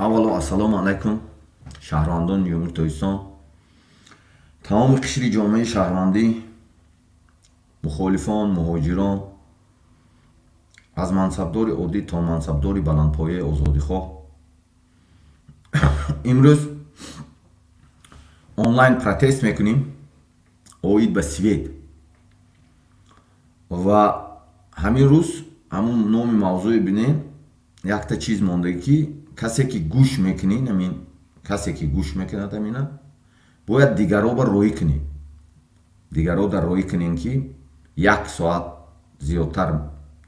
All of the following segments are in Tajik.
аввало ассалому алайкум шаҳрвандони ҷумҳурии тамоми қишри ҷомеаи шаҳрвандӣ, мухолифон, муҳоҷирон, аз мансабдори оддӣ то мансабдори баландпояи озодихоҳ. имрӯз онлайн протест мекунем оид ба Свед ва ҳамин рӯз ҳамун номи мавзӯи бинем якта чиз мондаги ки касе ки гӯш мекунед амин касе ки гӯш мекунад амина бояд дигароба роӣ кунем. Дигарода роӣ кунем ки як соат зиёдтар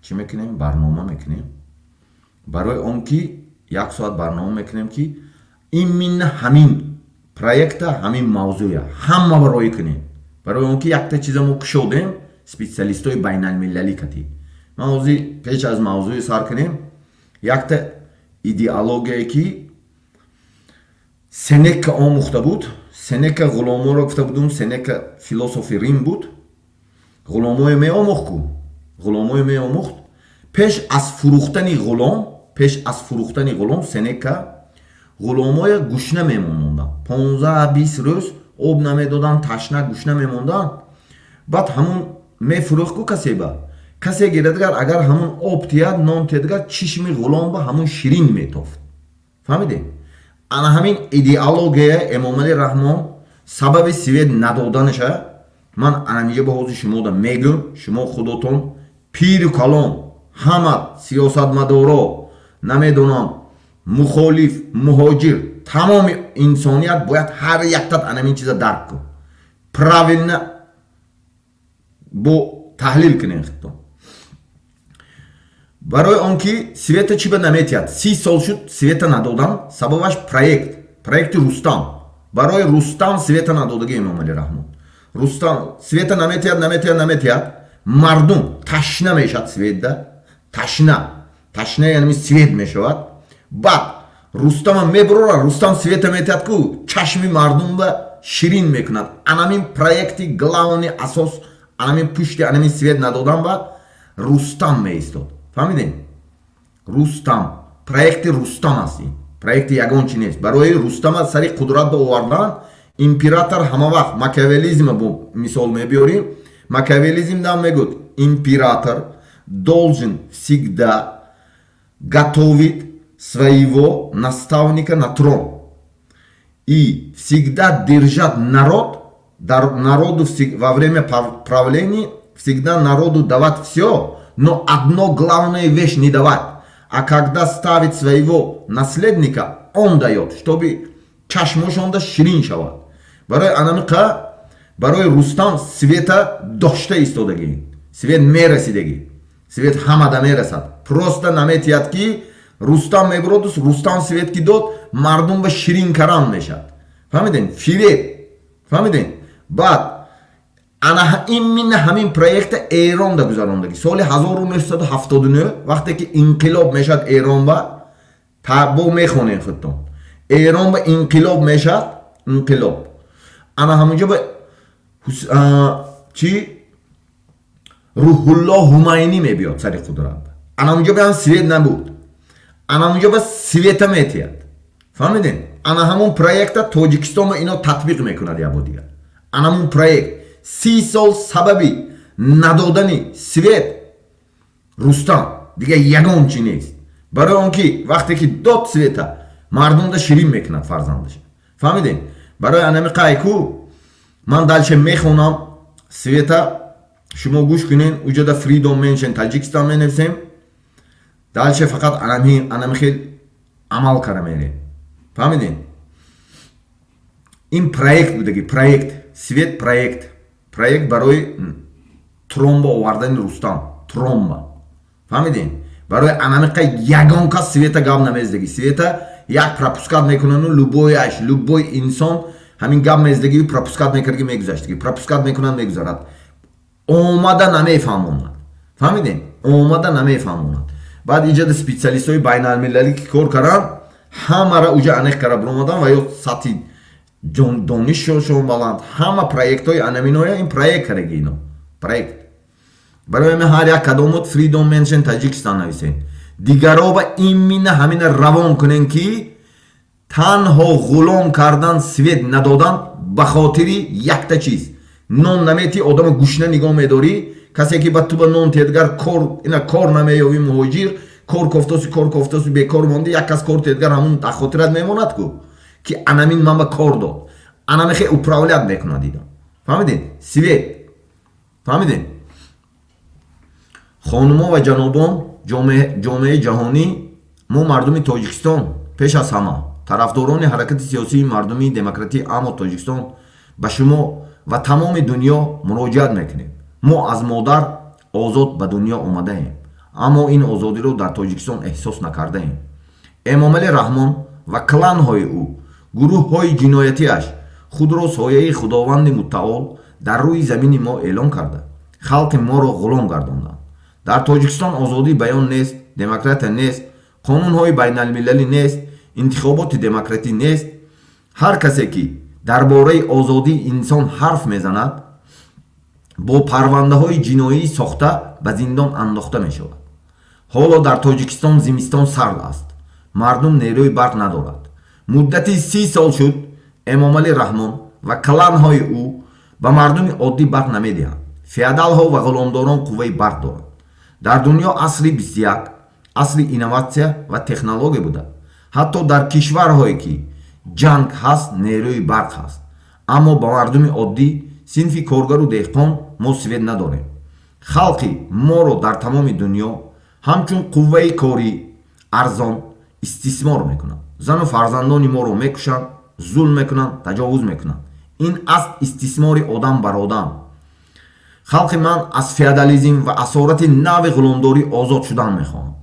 чӣ мекунем? Барнома мекунем. Барои он ки як соат барнома мекунем ки именно ҳамин проекта ҳамин мавзӯя ҳамаба роӣ кунем. Барои он ки якта чиза мо кушодем специалистои байналмилалӣ кати. Ман ҳозир пеш аз мавзӯи сар кунем якта идеологияе ки Сенека омӯхта буд. Сенека ғуломоро гуфта будум. Сенека философи Рим буд. ғуломое меомӯхт ку ғуломое меомӯхт пеш аз фурӯхтани ғулом Сенека ғуломое гӯшна мемонондан 15-20 рӯз об намедодан, ташна гӯшна мемондан. баъд ҳамун мефурӯхт ку касе гирадигар агар ҳамун об тияд нон тиядигар чишми ғулом ба ҳамун ширин метофт. фаҳмидед? ана ҳамин идеология Эмомалӣ Раҳмон сабаби Свед надоданаша ман анамиҷа ба ҳозир шумода мегӯм. шумо худотон пиру калон ҳама сиёсатмадоро намедонам мухолиф муҳоҷир тамоми инсоният бояд ҳар яктат анамин чиза дарк кун. правилна бо таҳлил кунен худтон. барои он ки Света чӣ ба наметиҳад 30 сол шуд Света надодан. сабабаш проекти Рустам. барои Рустам Света надодаги Эмомалӣ Раҳмон. Рустам Света наметиҳад мардум ташна мешавад. Светда ташна яъни свет мешавад. баъд Рустама мебурора. Рустам Света метиҳад ку чашми мардумба ширин мекунад. анамин проекти главни асос анамин пушти анамин свет надодан ба Рустам меистод. фаҳмидем? Рустам проекти Рустам аст. проекти ягон чи нест. барои Рустама сари қудрат ба овардан император ҳама вақт макиавелизм бо мисол мебиёрим. Макиавелизм дам мегӯд император должен всегда готовить своего наставника на трон и всегда держать народу во время правления всегда народу давать все, но одно главное вещь не давать. А когда ставит своего наследника, он дает, чтобы чашмошонда ширин шавад. барои анамиқа барои Рустам Света дошта истодаги. Свет мерасидаги. Свет ҳамада мерасад. просто наметиҳад ки Рустам мебурод. Рустам Свет ки дод мардум ба ширин карам мешад. фаҳмиден? фиреб. фаҳмиден? баъд именно ҳамин проекта Эрон да гузарондаги. соли 1979 вақте ки инқилоб мешад Эрон ба табо мехонем худтон. Эрон ба инқилоб мешад. инқилоб ана ҳамунҷа ба чи Рӯҳуллоҳ Ҳумайнӣ мебиёд сари қудрат. ана ҳамунҷа ба Свет набуд. ана ҳамунҷа ба Света метиҳад. фаҳмидем? ана ҳамун проекта Тоҷикистон ба ино татбиқ мекунад як бор дигар. ана ҳамун проект 30 сол сабаби надодани Свет Рустам дига ягон чи нест. барои он ки вақте ки дод Света мардумда ширин мекунад фарзандаша. фаҳмидем? барои анамиқае ку ман далче мехонам Света шумо гӯш кунен уҷода Freedom Mention Таҷикистон менависем. далче фақат анамихел амал кара мерем. фаҳмидем? ин проект будаги. проект Свет проект барои тромба овардани Рустам. тромба. фаҳмидем? барои анамиқа ягон кас Света гап намездаги. Света як пропускат мекунану любой инсон ҳамин гап мездаги пропускат мекардаги мегузаштаги. пропускат мекунад мегузарад. омада намефаҳмонад. фаҳмидем? омада намефаҳмонад. баъд иҷода специалистои байналмилалӣ ки кор кардан ҳамара уҷа анех кара буромадан ва ё сатҳи донишшон баланд. ҳама проектҳои анаминоя ин проект караги ино. проект. барои ҳамин ҳар як кадомот Freedom Mention Таҷикистон нависем. дигаро ба имина ҳамина равон кунем ки танҳо ғулом кардан, свет надодан ба хотири якта чиз. нон намети, одамо гушна нигоҳ медорӣ, касе ки ба ту ба нон тедгар кор намеёвӣ, муҳоҷир кор кофтоси бекор монди, як кас кор тедгар ҳамун дар хотират мемонад ку ки анамин ман ба кор дод, анаме хе управлят мекунад. ида фаҳмидед? свет. фаҳмидед? хонумо ва ҷанобон, ҷомеаи ҷаҳонӣ, мо мардуми Тоҷикистон пеш аз ҳама тарафдорони ҳаракати сиёсии мардумии демократии Амо Тоҷикистон ба шумо ва тамоми дунё муроҷиат мекунем. мо аз модар озод ба дунё омадаем, аммо ин озодиро дар Тоҷикистон эҳсос накардаем. Эмомалӣ Раҳмон ва кланҳои ӯ, гурӯҳҳои ҷиноятиаш худро сояи Худованди мутаол дар рӯи замини мо эълон карда, халқи моро ғулом гардонданд. дар Тоҷикистон озодии баён нест, демократия нест, қонунҳои байналмилалӣ нест, интихоботи демократӣ нест. ҳар касе ки дар бораи озодии инсон ҳарф мезанад, бо парвандаҳои ҷиноӣ сохта ба зиндон андохта мешавад. ҳоло дар Тоҷикистон зимистон сард аст, мардум нерӯи барқ надорад. муддати 30 сол шуд Эмомалӣ Раҳмон ва кланҳои ӯ ба мардуми оддӣ барқ намедиҳанд. феодалҳо ва ғуломдорон қувваи барқ доранд. дар дунё асри 21 асри инноватсия ва технология буда. ҳатто дар кишварҳое ки ҷанг ҳаст, нерӯи барқ ҳаст, аммо ба мардуми оддӣ, синфи коргару деҳқон мо свет надорем. халқи моро дар тамоми дунё ҳамчун қувваи корӣ арзон истисмор мекунанд. зану фарзандони моро мекушанд, зулм мекунанд, таҷовуз мекунанд. ин аст истисмори одам бар одам. халқи ман аз феодализм ва асорати нави ғуломдорӣ озод шудан мехоҳанд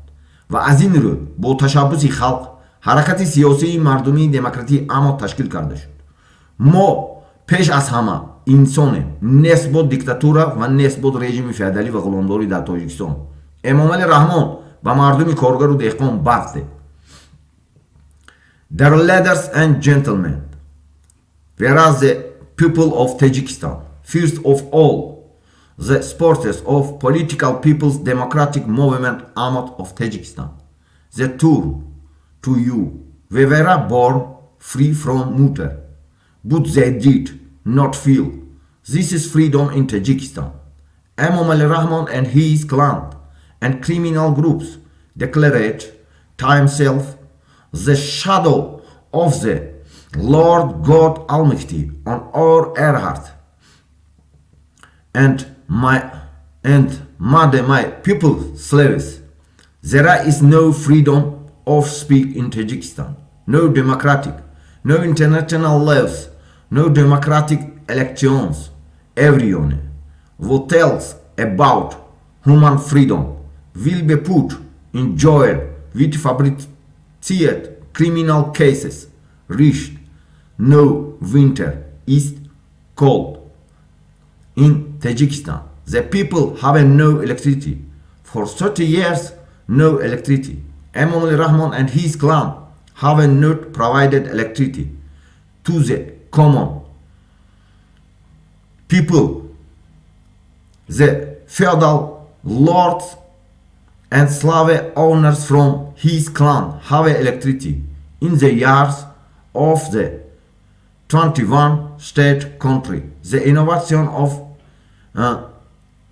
ва аз ин рӯ бо ташаббуси халқ ҳаракати сиёсии мардумии демократии Амо ташкил карда шуд. мо пеш аз ҳама инсонем, нест бо диктатура ва нест бо режими феодалӣ ва ғуломдорӣ дар Тоҷикистон. Эмомалӣ Раҳмон ба мардуми коргару деҳқон барқ дед. Dear ladies and gentlemen, whereas the people of Tajikistan, first of all, the supporters of political people's democratic movement Ahmad of Tajikistan, the tour to you, we were born free from mutter, but they did not feel this is freedom in Tajikistan. Emomali Rahman and his clan and criminal groups declared themselves the shadow of the Lord God Almighty on our heart, and my people slaves. There is no freedom of speech in Tajikistan, no democratic, no international laws, no democratic elections. Everyone who tells about human freedom will be put in jail with fabricated criminal cases. Reached no winter is cold in Tajikistan. The people have no electricity. For 30 years, no electricity. Emomali Rahman and his clan have not provided electricity to the common people. The feudal lords and slave owners from his clan have electricity in the years of the 21 state country. The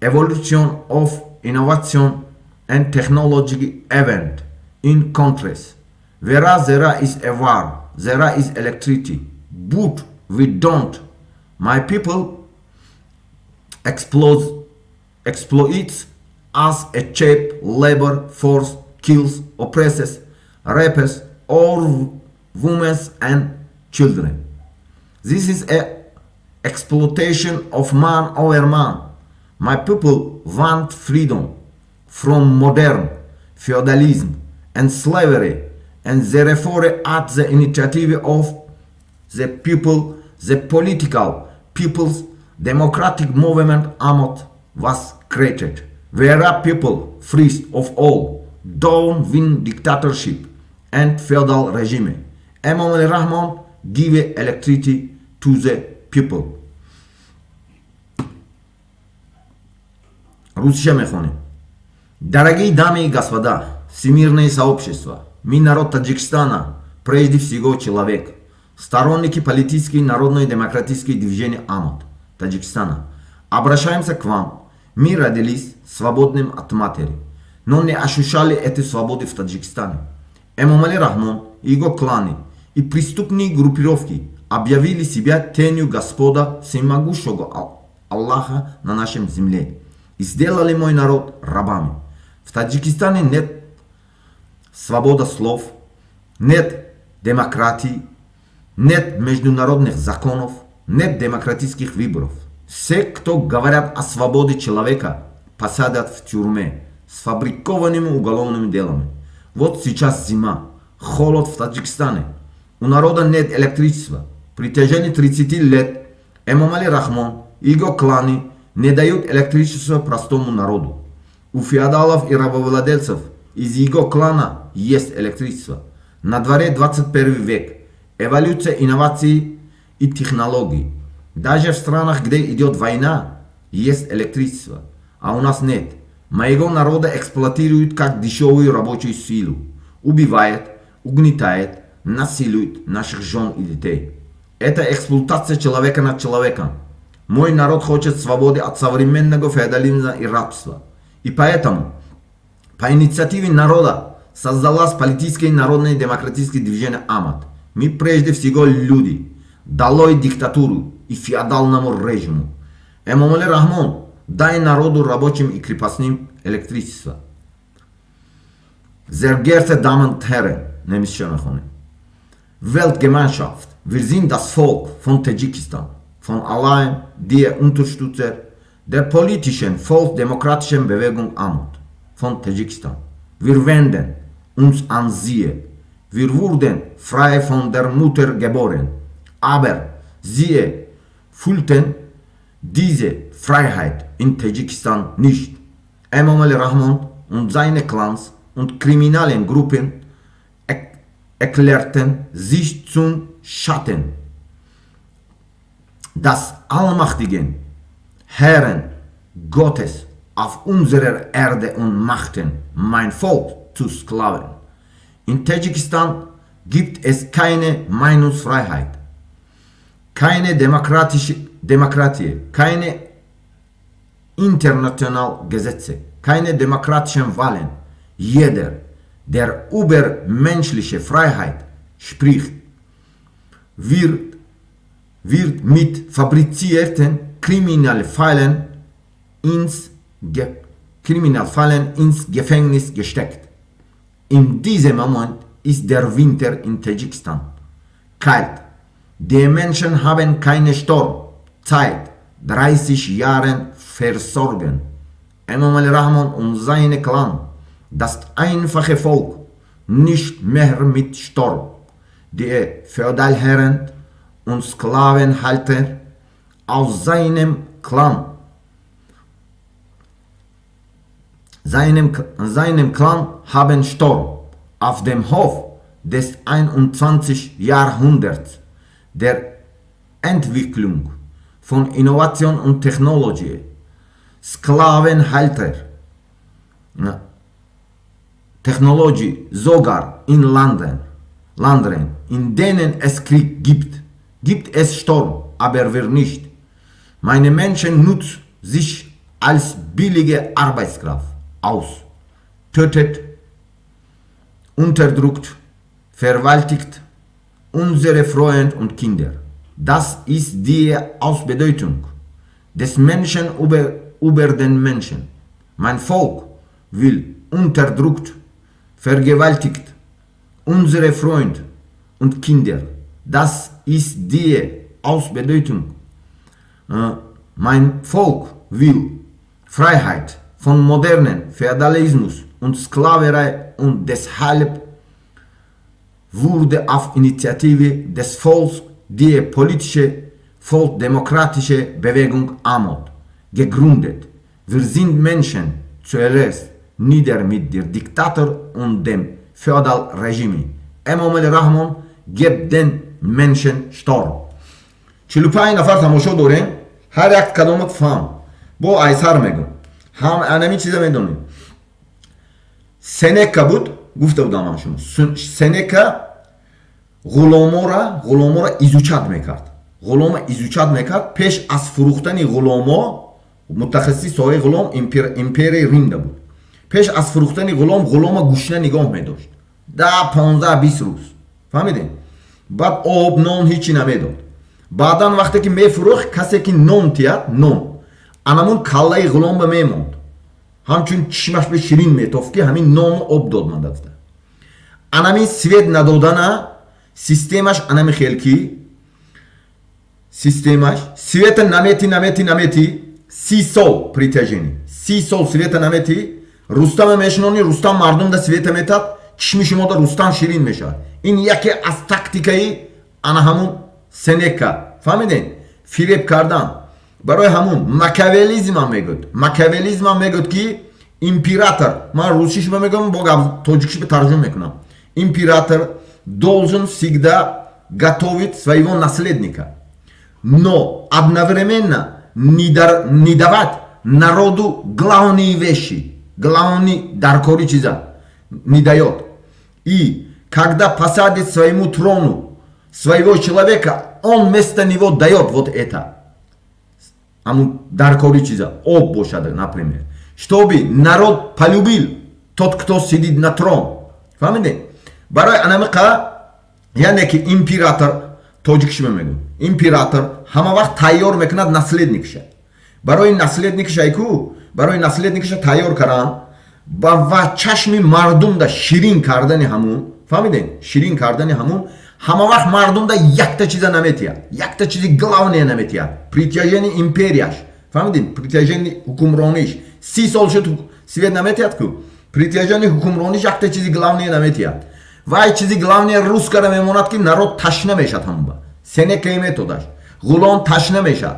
evolution of innovation and technology event in countries. Whereas there is a war, there is electricity, but we don't. My people exploits as a cheap labor force, kills, oppresses, rapes all women and children. This is a exploitation of man over man. My people want freedom from modern feudalism and slavery, and therefore at the initiative of the people, the political people's democratic movement Ahmad was created, where people freest of all don't win dictatorship and feudal regime. Emomali Rahman give electricity to the people. Русия мехонем. Дорогие дамы и господа, всемирное сообщество, мой народ Таджикистана, прежде всего человек, сторонники политической и народно-демократической движения АМОД Таджикистана. Обращаемся к вам. Мы родились свободным от матери, но не ощущали этой свободы в Таджикистане. Эмомали Рахмон и его кланы и преступные группировки объявили себя тенью Господа всемогущего Аллаха на нашем земле и сделали мой народ рабами. В Таджикистане нет свободы слов, нет демократии, нет международных законов, нет демократических выборов. Все, кто говорят о свободе человека, посадят в тюрьме с фабрикованными уголовными делами. Вот сейчас зима, холод в Таджикистане. У народа нет электричества. При течение 30 лет Эмомали Рахмон и его кланы не дают электричество простому народу. У феодалов и рабовладельцев из его клана есть электричество. На дворе 21 век. Эволюция инноваций и технологий. Даже в странах, где идет война, есть электричество. А у нас нет. Моего народа эксплуатируют как дешевую рабочую силу. Убивает, угнетает, насилует наших жен и детей. Это эксплуатация человека над человеком. Мой народ хочет свободы от современного феодализма и рабства. И поэтому, по инициативе народа, создалось политическое и народное демократическое движение АМОД. Мы прежде всего люди. Долой диктатуру и феодальному режиму. Эмомали Рахмон, дай народу рабочим и крепостным электричество. Sehr geehrte Damen und Herren, Weltgemeinschaft, wir sind das Volk von Tadschikistan, von allein die Unterstützer der politischen, volksdemokratischen Bewegung AMOD von Tadschikistan. Wir wenden uns an sie. Wir wurden frei von der Mutter geboren, aber sie fühlten diese Freiheit in Tadschikistan nicht. Emomali Rachmon und seine Clans und kriminellen Gruppen erklärten sich zum Schatten des allmächtigen Herrn Gottes auf unserer Erde und machten mein Volk zu Sklaven. In Tadschikistan gibt es keine Meinungsfreiheit, keine Demokratie, keine internationalen Gesetze, keine demokratischen Wahlen. Jeder, der über menschliche Freiheit spricht, wird mit fabrizierten Kriminalfällen ins Gefängnis gesteckt. In diesem Moment ist der Winter in Tadschikistan kalt. Die Menschen haben keine Sturm, Zeit, 30 Jahre versorgen. Emomali Rachmon und seine Clan, das einfache Volk, nicht mehr mit Sturm. Die Feudalherren und Sklavenhalter aus seinem Clan haben Sturm auf dem Hof des 21. Jahrhunderts der Entwicklung von Innovation und Technologie, Sklavenhalter, Technologie sogar in Ländern, in denen es Krieg gibt es Sturm, aber wir nicht. Meine Menschen nutzen sich als billige Arbeitskraft aus, tötet, unterdrückt, vergewaltigt unsere Freunde und Kinder. Das ist die Ausbeutung des Menschen über den Menschen. Mein Volk will unterdrückt, vergewaltigt unsere Freunde und Kinder. Das ist die Ausbeutung. Mein Volk will Freiheit von modernen Feudalismus und Sklaverei und deshalb wurde auf Initiative des Volks die politische, volksdemokratische Bewegung AMOD gegründet. Wir sind Menschen zuerst, nieder mit dem Diktator und dem Feudalregime. Emomali Rachmon gibt den Menschen Sturm. 45 نفر تماشا داریم، هر یک کدامت فهم با ایسر میگم. هم انمی چیزا میدونیم. سنکا بود، گفته بودم هم شما. سنکا ғуломора изучат мекард. Ғулома изучат мекард. Пеш аз фурухтани ғуломо, мутахассис соҳаи ғулом империяи Рим буд. Пеш аз фурухтани ғулома гӯшна нигоҳ медошт. 10-15-20 рӯз. Фаҳмидем? Баъд об, нон ҳичи намедод. Баъдан вақте ки мефурӯхт, касе ки нон тият, нон, анамун каллаи ғуломба мемонд. Ҳамчун чишмаш бе ширин метофт ки ҳамин нону об дод мандадта. Анамин свет надодана системаш анами хел ки системаш света намети 30 сол притяжение. 30 сол света намети, Рустам мешинони, Рустам мардум да света метад, чишми шумо да Рустам ширин мешавад. Ин яке аз тактикаи ана ҳамун Сенека. Фаҳмиден? Фиреб кардан. Барои ҳамун макиавелизмам мегӯд. Макиавелизмам мегӯд ки император, ман русишба мегӯям, бо тоҷикишба тарҷума мекунам. Император должен всегда готовить своего наследника, но одновременно не давать народу главные вещи, главные даркори чиза не дает. И когда посадит своему трону своего человека, он вместо него дает вот это. Даркори чиза, об бошад, например. Чтобы народ полюбил тот, кто сидит на трон. Фаҳмидем? Барои анамиқа яъне ки император тоҷикиша мегӯям. Император ҳама вақт тайёр мекунад наследникиша. Барои наследникиша ку, барои наследникиша тайёр кардан ва чашми мардум да ширин кардани ҳамун, фаҳмидем? Ширин кардани ҳамун, ҳама вақт мардум да якта чиза наметиҳад. Якта чизи главное наметиҳад. Притяжени империяш. Фаҳмидем? Притяжени ҳукмрониш. 30 сол шуд свет наметиҳад ку. Притяжени ҳукмрониш якта чизи главное наметиҳад. Вай чизи главное рускара мемонад ки народ ташна мешад ҳамба. Сенекаи методаш. ғулом ташна мешад.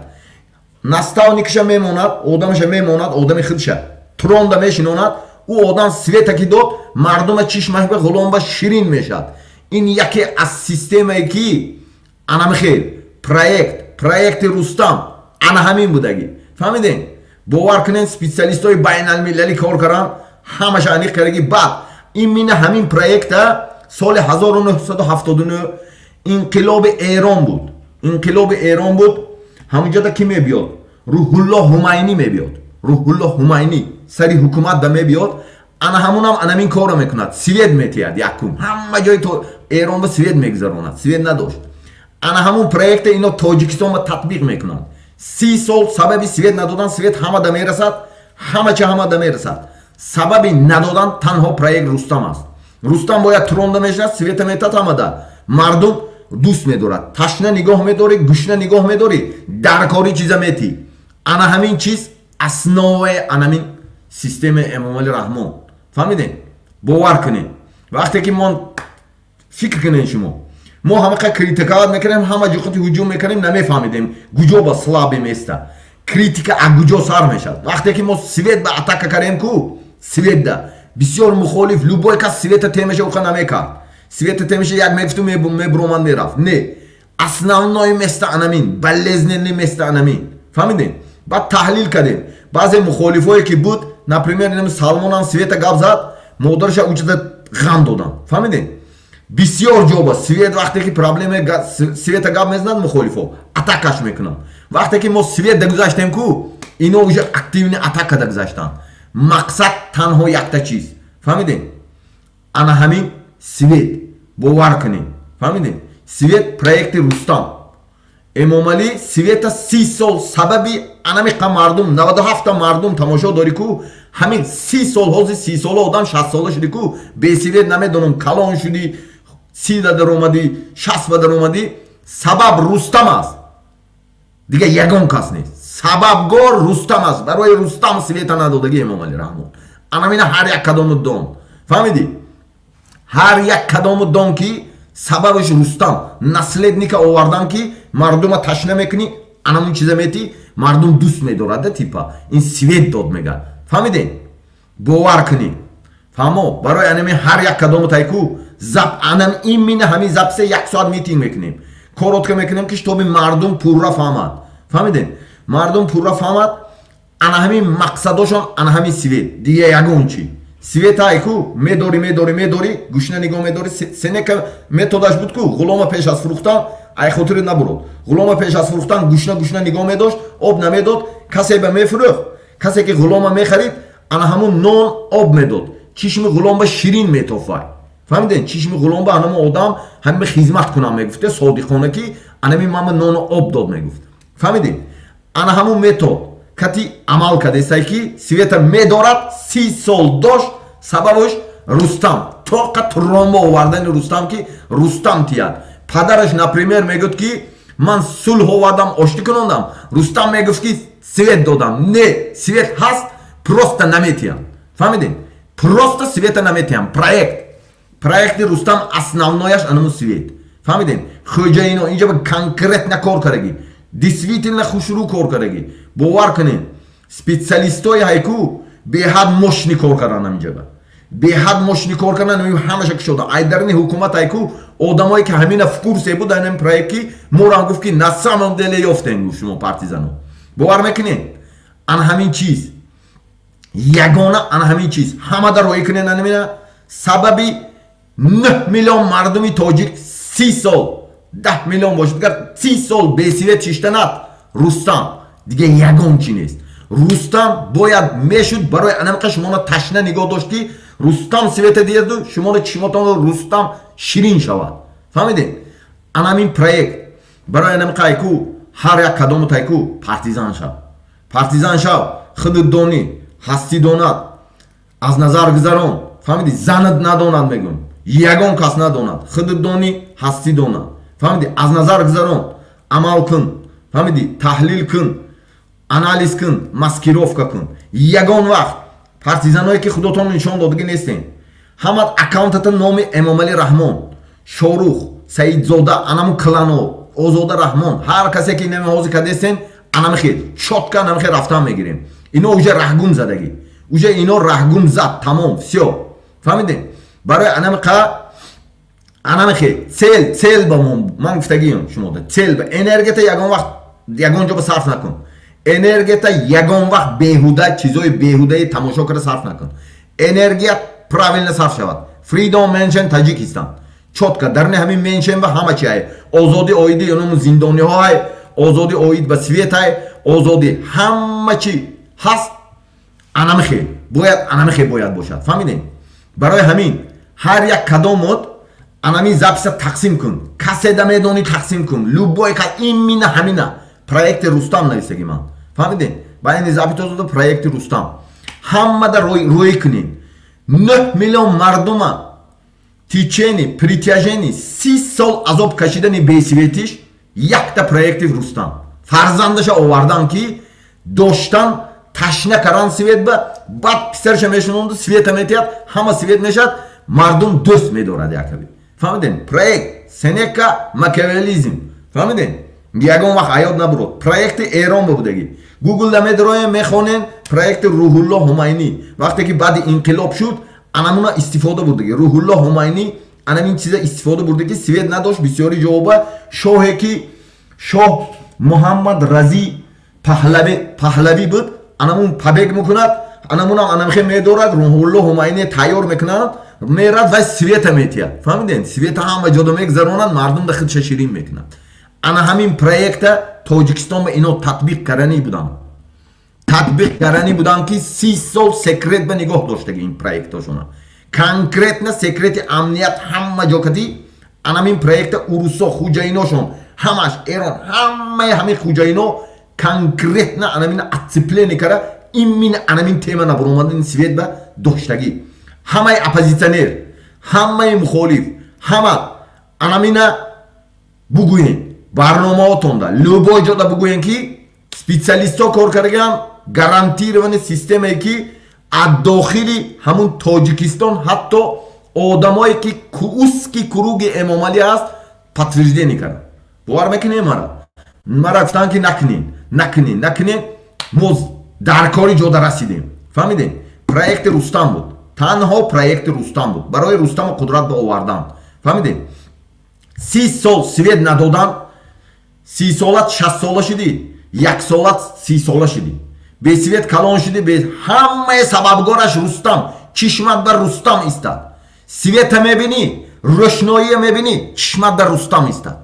Наставникиша мемонад, одамиша мемонад, одами худша. Тронда мешинонад, ӯ одам света ки дод, мардума чишмаш ба ғуломба ширин мешад. Ин яке аз системае ки анамихел проекти Рустам ана ҳамин будаги. Фаҳмидем? Бовар кунед специалистои байналмилалӣ кор кардан, ҳамаша аниқ кардаги баъд ин мина ҳамин проекта соли 1979 инқилоби Эрон буд. Инқилоби Эрон буд. Ҳамунҷода ки мебиёд? Рӯҳуллоҳ Ҳумайнӣ мебиёд. Рӯҳуллоҳ Ҳумайнӣ сари ҳукумат да мебиёд. Ана ҳамунам анамин корро мекунад. Свет метиҳад якум. Ҳама ҷои Эрон ба свет мегузаронад. Свет надошт. Ана ҳамун проекта ино Тоҷикистон ба татбиқ мекунанд. 30 сол сабаби свет надодан, свет ҳама да мерасад. Ҳамача ҳама да мерасад. Сабаби надодан танҳо проект Рустам аст. Рустам бояд тронда мешинад, света метад ҳамада. Мардум дӯст медорад. Ташна нигоҳ медорӣ, гӯшна нигоҳ медорӣ, даркори чиза метӣ. Ана ҳамин чиз основаи анамин системаи Эмомалӣ Раҳмон. Фаҳмидем? Бовар кунед. Вақте ки мо фикр кунед шумо. Мо ҳамақа критикават мекунем, ҳама ҷоқати ҳуҷум мекунем, намефаҳмидем куҷо ба слаби места. Критика аз куҷо сар мешад. Вақте ки мо свет ба атака кардем ку, свет да бисёр мухолиф, любой кас света темаша уха намекард. Света темаша як мегуфту мебромад мерафт. Не. Основное место анамин, болезненное место анамин. Фаҳмидем? Баъд таҳлил кардем. Баъзе мухолифое ки буд, например, Салмонам света гап зад, модараша уҷада ғам додан. Фаҳмидем? Бисёр ҷоба свет вақте ки проблема света гап мезанад мухолифо атакаш мекунанд. Вақте ки мо свет да гузаштем ку, ино уже активни атака да гузаштанд. Мақсад танҳо якта чиз. Фаҳмидем? Ана ҳамин свет бовар кунем. Фаҳмидем? Свет проекти Рустам. Эмомалӣ света 30 сол сабаби анамиқа мардум 97 мардум тамошо дори ку, ҳамин 30 сол ҳозир 30 сола одам 60 сола шуди ку, бесвет намедонам калон шуди, 30 да дар омади, 60 ба дар омади. Сабаб Рустам аст. Дига ягон кас нест. Сабабгор Рустам аст. Барои Рустам света надодаги Эмомалӣ Раҳмон. Анамина ҳар як кадому дон. Фаҳмидӣ? Ҳар як кадому дон ки сабабаш Рустам наследника овардан ки мардума ташна мекунӣ, анамун чиза метӣ, мардум дӯст медорад типа. Ин свет дод мегӯяд. Фаҳмидем? Бовар кунӣ. фаҳмо барои анами ҳар як кадому тайку зап анам ин мина ҳамин записе 1 соат митинг мекунем. Коротка мекунем ки штоби мардум пурра фаҳмад. Фаҳмидем? Мардум пурра фаҳмад, ана ҳамин мақсадошон ана ҳамин свет. Дига ягон чи. Света айку медори гушна нигоҳ медори сенека методаш буд ку ғулома пеш аз фурӯхтан ай хотире набурод ғулома пеш аз фурӯхтан гушна нигоҳ медошт об намедод касе ба мефурӯхт касе ки ғулома мехарид ана ҳамун нон об медод чишми ғуломба ширин метофай фаҳмиден чишми ғуломба анаму одам ҳами хизмат кунам мегуфте содиқона ки анами мама нону об дод мегуфт фаҳмидем ана ҳамун метод кати амал кадесай ки Света медорад 30 сол дошт сабабаш Рустам тоқа тромба овардани Рустам ки Рустам тияд падараш например мегӯд ки ман сулҳ овардам ошти кунондам Рустам мегуфт ки свет додам не свет ҳаст просто наметиям фаҳмидем просто Света наметиям проекти Рустам основнояш анаму свет фаҳмидем хоҷаино инҷа ба конкретна кор кардаги действительно хушрӯ кор кардаги бовар кунед специалистои ҳайку беҳад мощни кор кардан аминҷага беҳад мощни кор кардан ҳамаша кушода айдарини ҳукумат ҳайку одамое ки ҳамина в курсе буд ҳамин проект ки морам гуфт ки на самом деле ёфтем гуфт шумо партизано бовар мекунед ана ҳамин чиз ягона ана ҳамин чиз ҳамада роӣ кунед анамина сабаби 9 миллион мардуми тоҷик 30 сол 10 миллион бошад гар 30 сол бесвет чиштанад Рустам дига ягон чи нест Рустам бояд мешуд барои анамиқа шумоно ташна нигоҳ дошт ки Рустам света диеду шумоно чишмотон Рустам ширин шавад фаҳмидем анамин проект барои анамиқа айку ҳар як кадому тайку партизан шав худут донӣ ҳастӣ донад аз назар гузарон фаҳмиди занат надонад мегӯм ягон кас надонад худут донӣ ҳастӣ донад фаҳмиди аз назар гузарон амал кун фаҳмиди таҳлил кун анализ кун маскировка кун ягон вақт партизаное ки худотон нишон додагӣ нестем ҳамат аккаунтата номи Эмомалӣ Раҳмон Шорух Саидзода анаму клано Озода Раҳмон ҳар касе ки намиҳози кадестем анамихел чотка анамихел рафтан мегирем ино уже раҳгум задагӣ уже ино раҳгум зад тамом всё фаҳмидем барои анамихел цел ба ман гуфтагиём шумода цел ба энергията ягон вақт ягон ҷо ба сарф накун энергията ягон вақт беҳуда чизои беҳудаи тамошо карда сарф накун энергия правилно сарф шавад Freedom Mention Таҷикистан чотка дарни ҳамин меншен ба ҳама чи ай озоди оиди ёному зиндониҳо ай озоди оид ба свет ай озоди ҳама чи ҳаст анамихел бояд бошад фаҳмидем барои ҳамин ҳар як кадомот анамин записа тақсим кун каседа медони тақсим кун любой кас имина ҳамина проекти Рустам нависаги ман фаҳмидем ба ини запитозода проекти Рустам ҳамада рӯй кунем 9 миллион мардума течени притяжени 30 сол азоб кашидани бесветиш якта проекти Рустам фарзандаша овардан ки доштан ташна каран свет ба баъд писарша мешунонду света метиҳад ҳама свет мешад мардум дӯст медорад якаби фаҳмидем проект Сенека Макиавелизм фаҳмидем ягон вақт аёд набурод проекти Эрон бубудагӣ гуглда медороем мехонем проекти Рӯҳуллоҳ Ҳумайнӣ вақте ки баъди инқилоб шуд анамуна истифода бурдагӣ Рӯҳуллоҳ Ҳумайнӣ анамин чиза истифода бурдагӣ свет надошт бисёри ҷавоба шоҳе ки шоҳ Муҳаммад Разӣ Паҳлавӣ буд анамун пабек мекунад анамунам анамихе медорад Рӯҳуллоҳ Ҳумайнӣ тайёр мекунад мерад вай света метиҳад фаҳмидем света ҳама ҷода мегузаронад мардум да худша ширин мекунад ана ҳамин проекта Тоҷикистон ба ино татбиқ карданӣ будам ки 30 сол секрет ба нигоҳ доштаги ин проектошона конкретна секрети амният ҳама ҷо кади анамин проекта урусо хуҷаиношон ҳамаш Эрон ҳамаи ҳамин хуҷаино конкретна анамин отцепление кара имин анамин тема набуромадани свет ба доштагӣ ҳамаи оппозитсионер ҳамаи мухолиф ҳама анамина бугӯен барномаотонда любой ҷода бугӯен ки специалистҳо кор кардаган гарантировани системае ки аз дохили ҳамун Тоҷикистон ҳатто одамое ки уски куруги Эмомалӣ аст подтверждение карда бовар мекунем мара гуфтан ки накунем мо дар кори ҷода расидем фаҳмидем проекти Рустам буд танҳо проекти Рустам буд барои Рустаму қудрат ба овардан фаҳмидем 30 сол свет надодан 30 солат 60 сола шуди 1 солат 30 сола шуди бесвет калон шуди ҳамаи сабабгораш Рустам چشمت بر رستم ایستاد. سویت میبینی، روشنایی میبینی، چشمت در رستم ایستاد.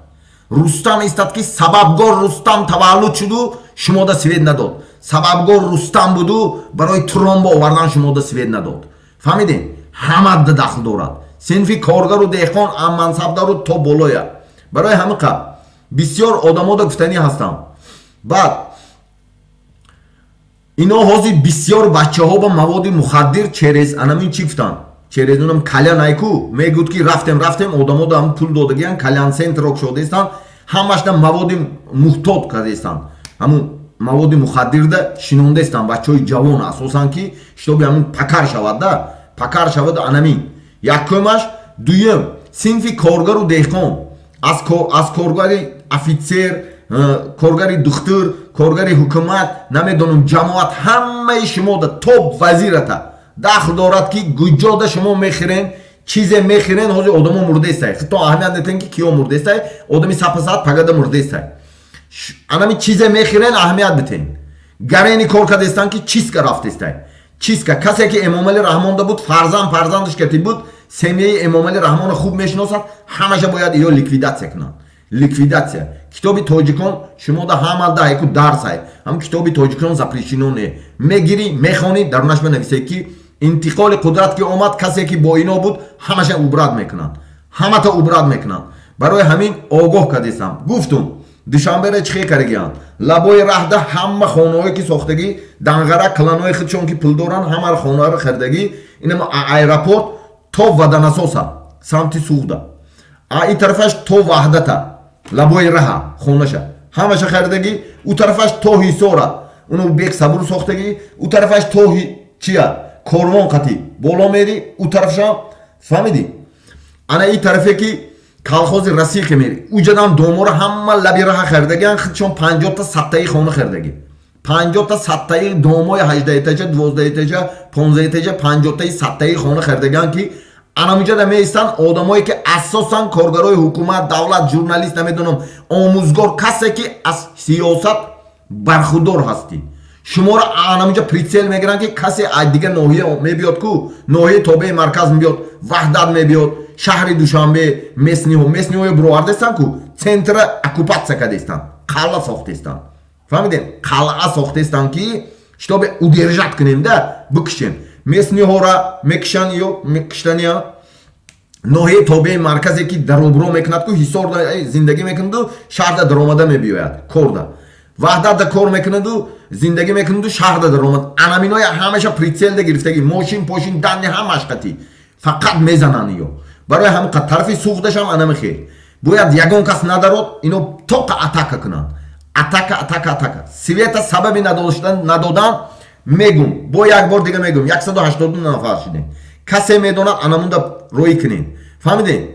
رستم ایستاد که سببگار رستم تولد شد، شما دا سویت نداد. سببگار رستم بود، برای ترامب آوردن شما دا سویت نداد. فهمیدین؟ همه دا داخل دارد. صنفی کارگر و دهقان ام منصبدار و تا بالایه. برای همه قبل بسیار آدما دا گفتنی هستم. بعد اینا حاضی بسیار بچه ها با مواد مخدر چرز انامین چی گفتن؟ چرز اونم کلیان ایکو میگود که رفتم آدما دا هم پول دادگیان کلیان سنتر شده استن، همش دا مواد محتاط کرده استن، همون مواد مخدر دا شنونده استن بچه های جوان اساسا که شتابی همون پکر شود دا پکر شود انامین. یکمش دویم صنفی کارگر و دهقان از کارگری افیسر، کارگری دختر، کارگری حکومت، نمیدونم جماعت، همه شما دا توپ وزیرتا داخل دارد که گوجا شما میخورین، چیز میخورین، حاضر آدم مرده استای. خطا اهمیت ندین که کیو مرده استای، آدمی سپسات پگاده مرده استای. انامی چیز میخورین اهمیت بدین. گرینی کار کرده استن که چیز که رفته استای. چیز که کسی که امام علی رحمان دا بود، فرزندش کتی بود، سمیه امام علی رحمان خوب میشناسد، همشه باید ایو لیکویداسیون کنن. لیکویداسیون. کتابی تاجیکان شما دا همال دا یکو درس های. هم کتابی تاجیکان زپریشینونه. میگیری، میخوانی، درونش بنویسی که انتقال قدرت که اومد کسی که با اینا بود، همشه اوبراد میکنن. همه تا اوبراد میکنن. برای همین آگاه کردیستم. گفتم دوشنبه چی کردگیان؟ لبای راه ده همه خانه‌ای که ساختگی، دنگره کلانای خودشون که پول دارن، همه خانه‌ها رو خریدگی. اینم ایرپورت تو ودانسوسا، سمت سوخته. این طرفش تو وحدتا، لبای راه خونه‌شه. همه‌ش خریدگی. اون طرفش تو هیسورا، اونو بیک صبر ساختگی. اون طرفش تو چیا؟ کاروان قطی. بالا میری، اون طرفش فهمیدی؟ انا این طرفی که کالخوز رسیق میری. اوجدان دومورا همه لبی راه خریدگیان، خودشون 50 تا سطحی خونه خریدگی. 50 تا سطحی دومای 18 ایتاجه، 12 ایتاجه، 15 ایتاجه، 50 تا سطحی خونه خریدگیان که اناموجا دا میستن آدمایی که اساسا کارگرای حکومت، دولت، ژورنالیست، نمیدونم آموزگار، کسی که از سیاست برخوردار هستی. شما را اناموجا پریتسل میگیرن که کسی از دیگه ناحیه میبیاد کو، ناحیه تابع مرکز میبیاد، وحدت میبیاد، شهر دوشنبه، مسنیو برواردستان کو، سنتر اکوپاسیا کردستان، قلعه ساختستان. فهمیدین؟ قلعه ساختستان که شتاب ادیرجات کنیم ده بکشیم. مسنیو را میکشن یا میکشتنیا ناحیه تابع مرکزی که دروبرو میکند کو، حصار زندگی میکند و شهر درآمده میبیاید کوردا. وحدت دا کار میکند و زندگی میکند و شهر درآمد. انامینای همش پریتسل ده گرفتگی، ماشین پاشین دنی همش قتی. فقط میزنن یو. برای هم طرفی سوختش هم انام خیر. باید یگان کس ندارد اینو توق اتاک کنن. اتاک. سویت سببی ندادن میگم. با یک بار دیگه میگم 182 نفر شدین. کسی میداند اناموندا روی کنین. فهمیدین؟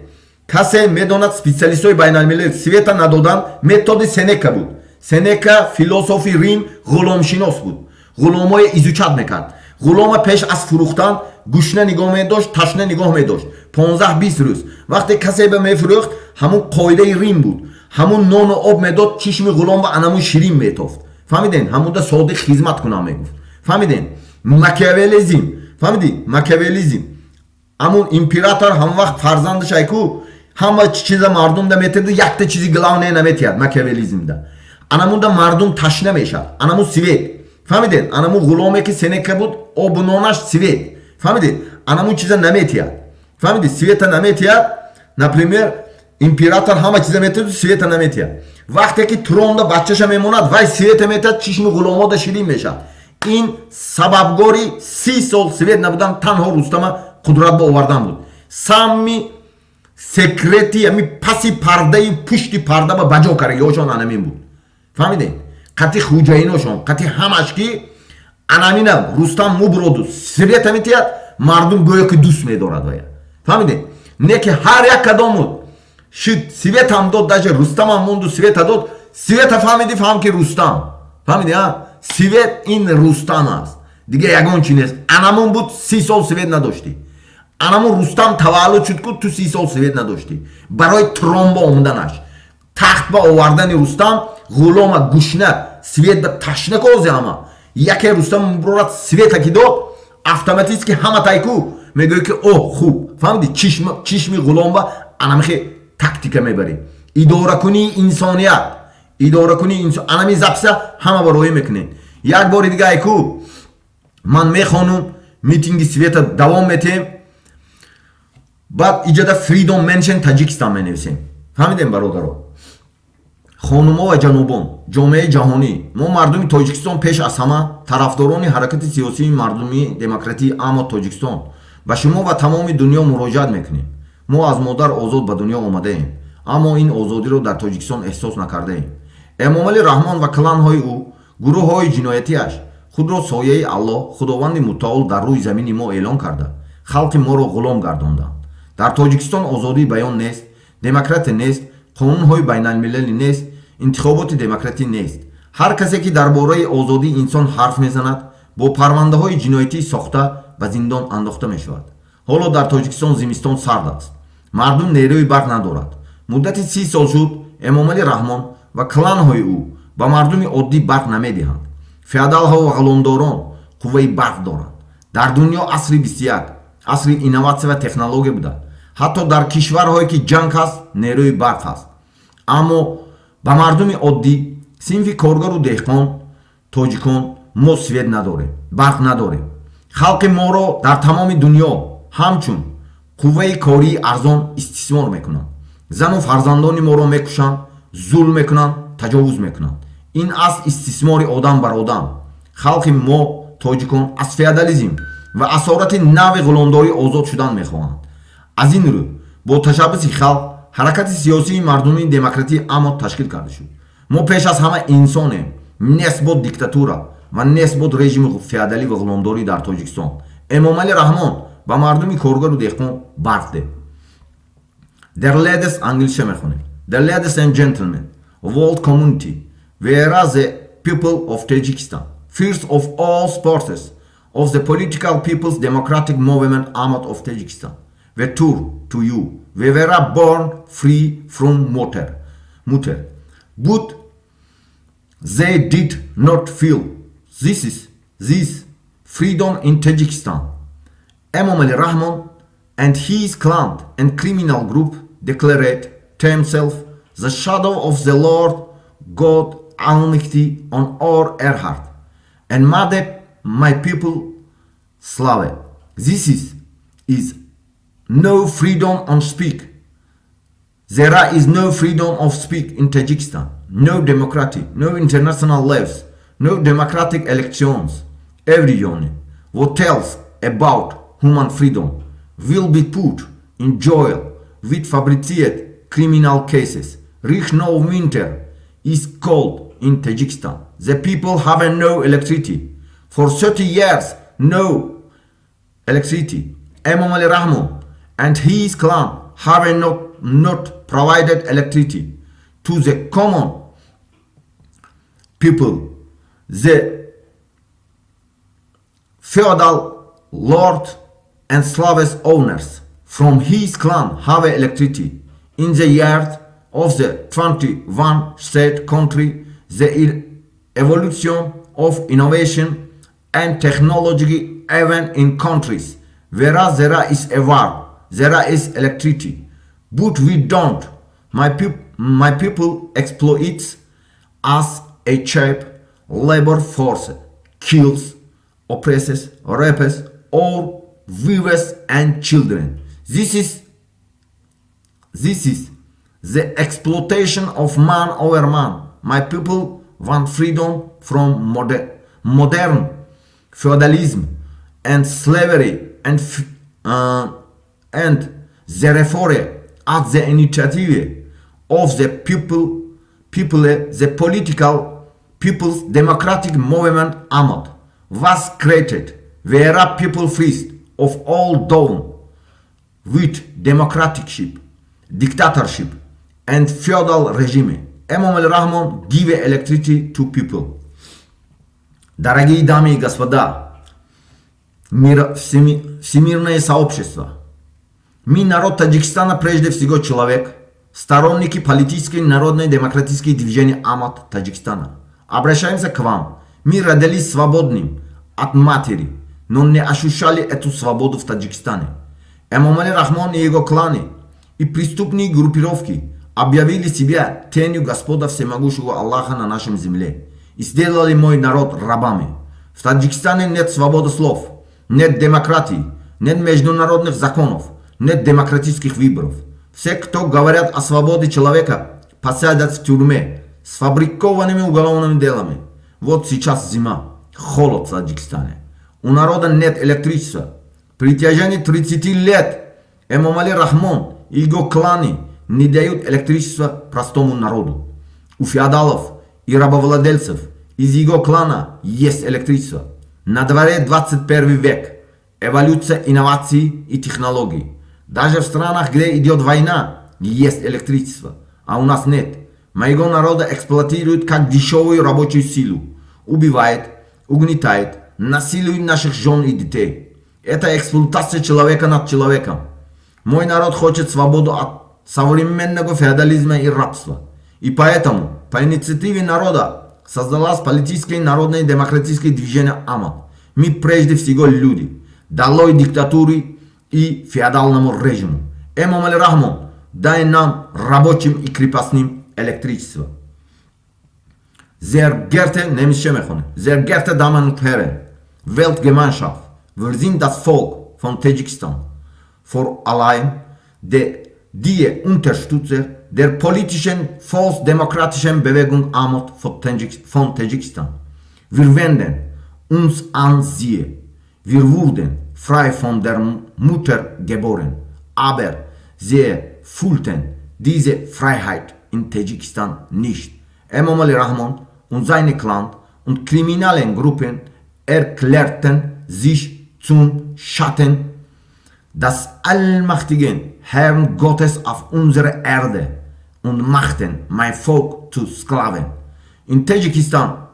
کسی میداند اسپیشالیستای بین الملل سویت ندادن متد سنکا بود. سنکا فیلسوفی ریم غلامشناس بود. غلامای ایزوچات میکرد. غلام پیش از فروختن گوشنه نگاه میداشت، تشنه نگاه میداشت. 15-20 روز وقتی کسی به میفروخت همون قاعده ریم بود. همون نان و آب میداد، چشم غلام و انمون شیرین میتافت. فهمیدین؟ همون دا صادق خدمت کنم میگفت. فهمیدین؟ ماکیاولیزم. فهمیدین؟ ماکیاولیزم. همون امپراتور هم وقت فرزندش ایکو همه چیز مردم دا میترد، یک تا چیزی گلاونه نمیتیاد. ماکیاولیزم دا انمون دا مردم تشنه میشد. انمون سویت. فهمیدین؟ انمون غلامی که سنکه بود آب نانش سویت. فهمیدین؟ انمون چیزا نمیتیاد. فهمیدین؟ سویت نمیتیاد. نپریمیر امپراتور همه چیزا میتیاد، سویت نمیتیاد. وقتی که ترون دا بچه‌ش میموند وای سویت میتیاد، چشم غلاما دا شیرین میشد. این سببگاری 30 سال سویت نبودن، تنها رستم قدرت با آوردن بود. سامی سکرتی همی پسی پرده پشتی پرده با بجا کرده یاشان انمین بود. فهمیدین؟ قطی خوجایناشون قطی همش که انامینم رستم مبرودو سویت میتیاد، مردم گویا که دوست میدارد باید. فهمیدین؟ نه که هر یک کدام بود شد سویت هم داد، داشت رستم هم موند و سویت داد. سویت فهمیدی فهم که رستم. فهمیدی ها؟ سویت این رستم است دیگه، یگان چی نیست. انامون بود 30 سال سویت نداشتی. انامون رستم تولد شد که تو 30 سال سویت نداشتی. برای ترامبا آمدنش تخت با آوردن رستم غلام گوشنه سویت به تشنه کوزی اما یکی رستم برات سویت کی داد، автоматически ҳама тайку мегӯи ки о хуб фаҳмиди чишми ғуломба анамихе тактика мебарем идоракунии инсоният анами записа ҳама бароӣ мекунем як бори дига айку ман мехонум митинги света давом метем баъд иҷода freedom mention таҷикистан менависем фаҳмидем бародаро хонумо ва ҷанубон ҷомеаи ҷаҳонӣ мо мардуми тоҷикистон пеш аз ҳама тарафдорони ҳаракати сиёсии мардумии демократии амо тоҷикистон ба шумо ва тамоми дунё муроҷиат мекунем мо аз модар озод ба дунё омадаем аммо ин озодиро дар тоҷикистон эҳсос накардаем эмомалӣ раҳмон ва кланҳои ӯ гурӯҳҳои ҷиноятиаш худро сояи аллоҳ худованди мутаол дар рӯи замини мо эълон карда халқи моро ғулом гардонданд дар тоҷикистон озодии баён нест демократия нест қонунҳои байналмилалӣ нест интихоботи демократӣ нест ҳар касе ки дар бораи озодии инсон ҳарф мезанад бо парвандаҳои ҷиноятӣ сохта ба зиндон андохта мешавад ҳоло дар тоҷикистон зимистон сард аст мардум нерӯи барқ надорад муддати 30 сол шуд эмомалӣ раҳмон ва кланҳои ӯ ба мардуми оддӣ барқ намедиҳанд феодалҳо ва ғуломдорон қувваи барқ доранд дар дунё асри 21 асри инноватсия ва технология буда ҳатто дар кишварҳое ки ҷанг ҳаст нерӯи барқ ҳаст аммо ба мардуми оддӣ синфи коргару деҳқон тоҷикон мо свет надорем барқ надорем халқи моро дар тамоми дунё ҳамчун қувваи кории арзон истисмор мекунанд зану фарзандони моро мекушанд зулм мекунанд таҷовуз мекунанд ин аст истисмори одам бар одам халқи мо тоҷикон аз феодализм ва асорати нави ғуломдорӣ озод шудан мехоҳанд аз ин рӯ бо ташаббуси халқ ҳаракати сиёсии мардумии демократии амо ташкил карда шуд мо пеш аз ҳама инсонем несбот диктатура ва несбот режими феодалӣ ва ғуломдорӣ дар тоҷикистон эмомалӣ раҳмон ба мардуми коргару деҳқон барқ дед Dear ladies англиша мехонем Dear ladies and gentlemen world community whereas the people of Tajikistan first of all supporters of the political people's democratic movement Ahmad of Tajikistan we tour to you we were born free from mutter but they did not feel this freedom in Tajikistan Emomali Rahmon and his clan and criminal group declared themselves the shadow of the Lord God Almighty on our heart and made my people slave. This is no freedom on speak. There is no freedom of speak in Tajikistan, no democracy, no international laws, no democratic elections. Everyone who tells about human freedom will be put in jail with fabricated criminal cases. Rihno winter is cold in Tajikistan. The people have no electricity. For 30 years, no electricity. Emomali Rahmon and his clan have not provided electricity to the common people. The feudal lord and slaves owners from his clan have electricity. In the years of the 21 state country, the evolution of innovation and technology even in countries where there is a war, there is electricity. But we don't. My people exploits us a cheap labor force, kills, oppresses, rapes, all wives and children. This is the exploitation of man over man. My people want freedom from modern feudalism and slavery and the reform at the initiative of the people, the political people's democratic movement Ahmad was created where people free of all down with democraticship, dictatorship and feudal regime. Emomali Rahmon give electricity to people. Дорогие дамы и господа, всемирное сообщество, мы народ Таджикистана прежде всего человек, сторонники политической народной демократической движения Ahmad Таджикистана. Обращаемся к вам. Мы родились свободным от матери, но не ощущали эту свободу в Таджикистане. Эмомали Рахмон и его кланы и преступные группировки объявили себя тенью Господа Всемогущего Аллаха на нашем земле и сделали мой народ рабами. В Таджикистане нет свободы слов, нет демократии, нет международных законов, нет демократических выборов. Все, кто говорят о свободе человека, посадят в тюрьме с фабрикованными уголовными делами. Вот сейчас зима, холод в Таджикистане. У народа нет электричества. При течение 30 лет Эмомали Рахмон и его кланы не дают электричество простому народу. У феодалов и рабовладельцев из его клана есть электричество. На дворе 21 век. Эволюция инноваций и технологий. Даже в странах, где идет война, есть электричество, а у нас нет. Моего народа эксплуатируют как дешевую рабочую силу. Убивает, угнетает, насилует наших жен и детей. Это эксплуатация человека над человеком. Мой народ хочет свободу от современного феодализма и рабства. И поэтому, по инициативе народа, создалось политическое народное демократическое движение АМАД. Мы прежде всего люди. Долой диктатуры и феодальному режиму. Эмомали Рахмон, дай нам рабочим и крепостным электричество. Sehr geehrte Damen und Herren, Weltgemeinschaft, wir sind das Volk von Tadschikistan. Vor allem die Unterstützer der politischen volksdemokratischen Bewegung AMAD von Tadschikistan. Wir wenden uns an sie. Wir wurden frei von der Mutter geboren, aber sie fühlten diese Freiheit in Tadschikistan nicht. Emomali Rachmon und seine Clan und kriminellen Gruppen erklärten sich zum Schatten des allmächtigen Herrn Gottes auf unserer Erde und machten mein Volk zu Sklaven. In Tadschikistan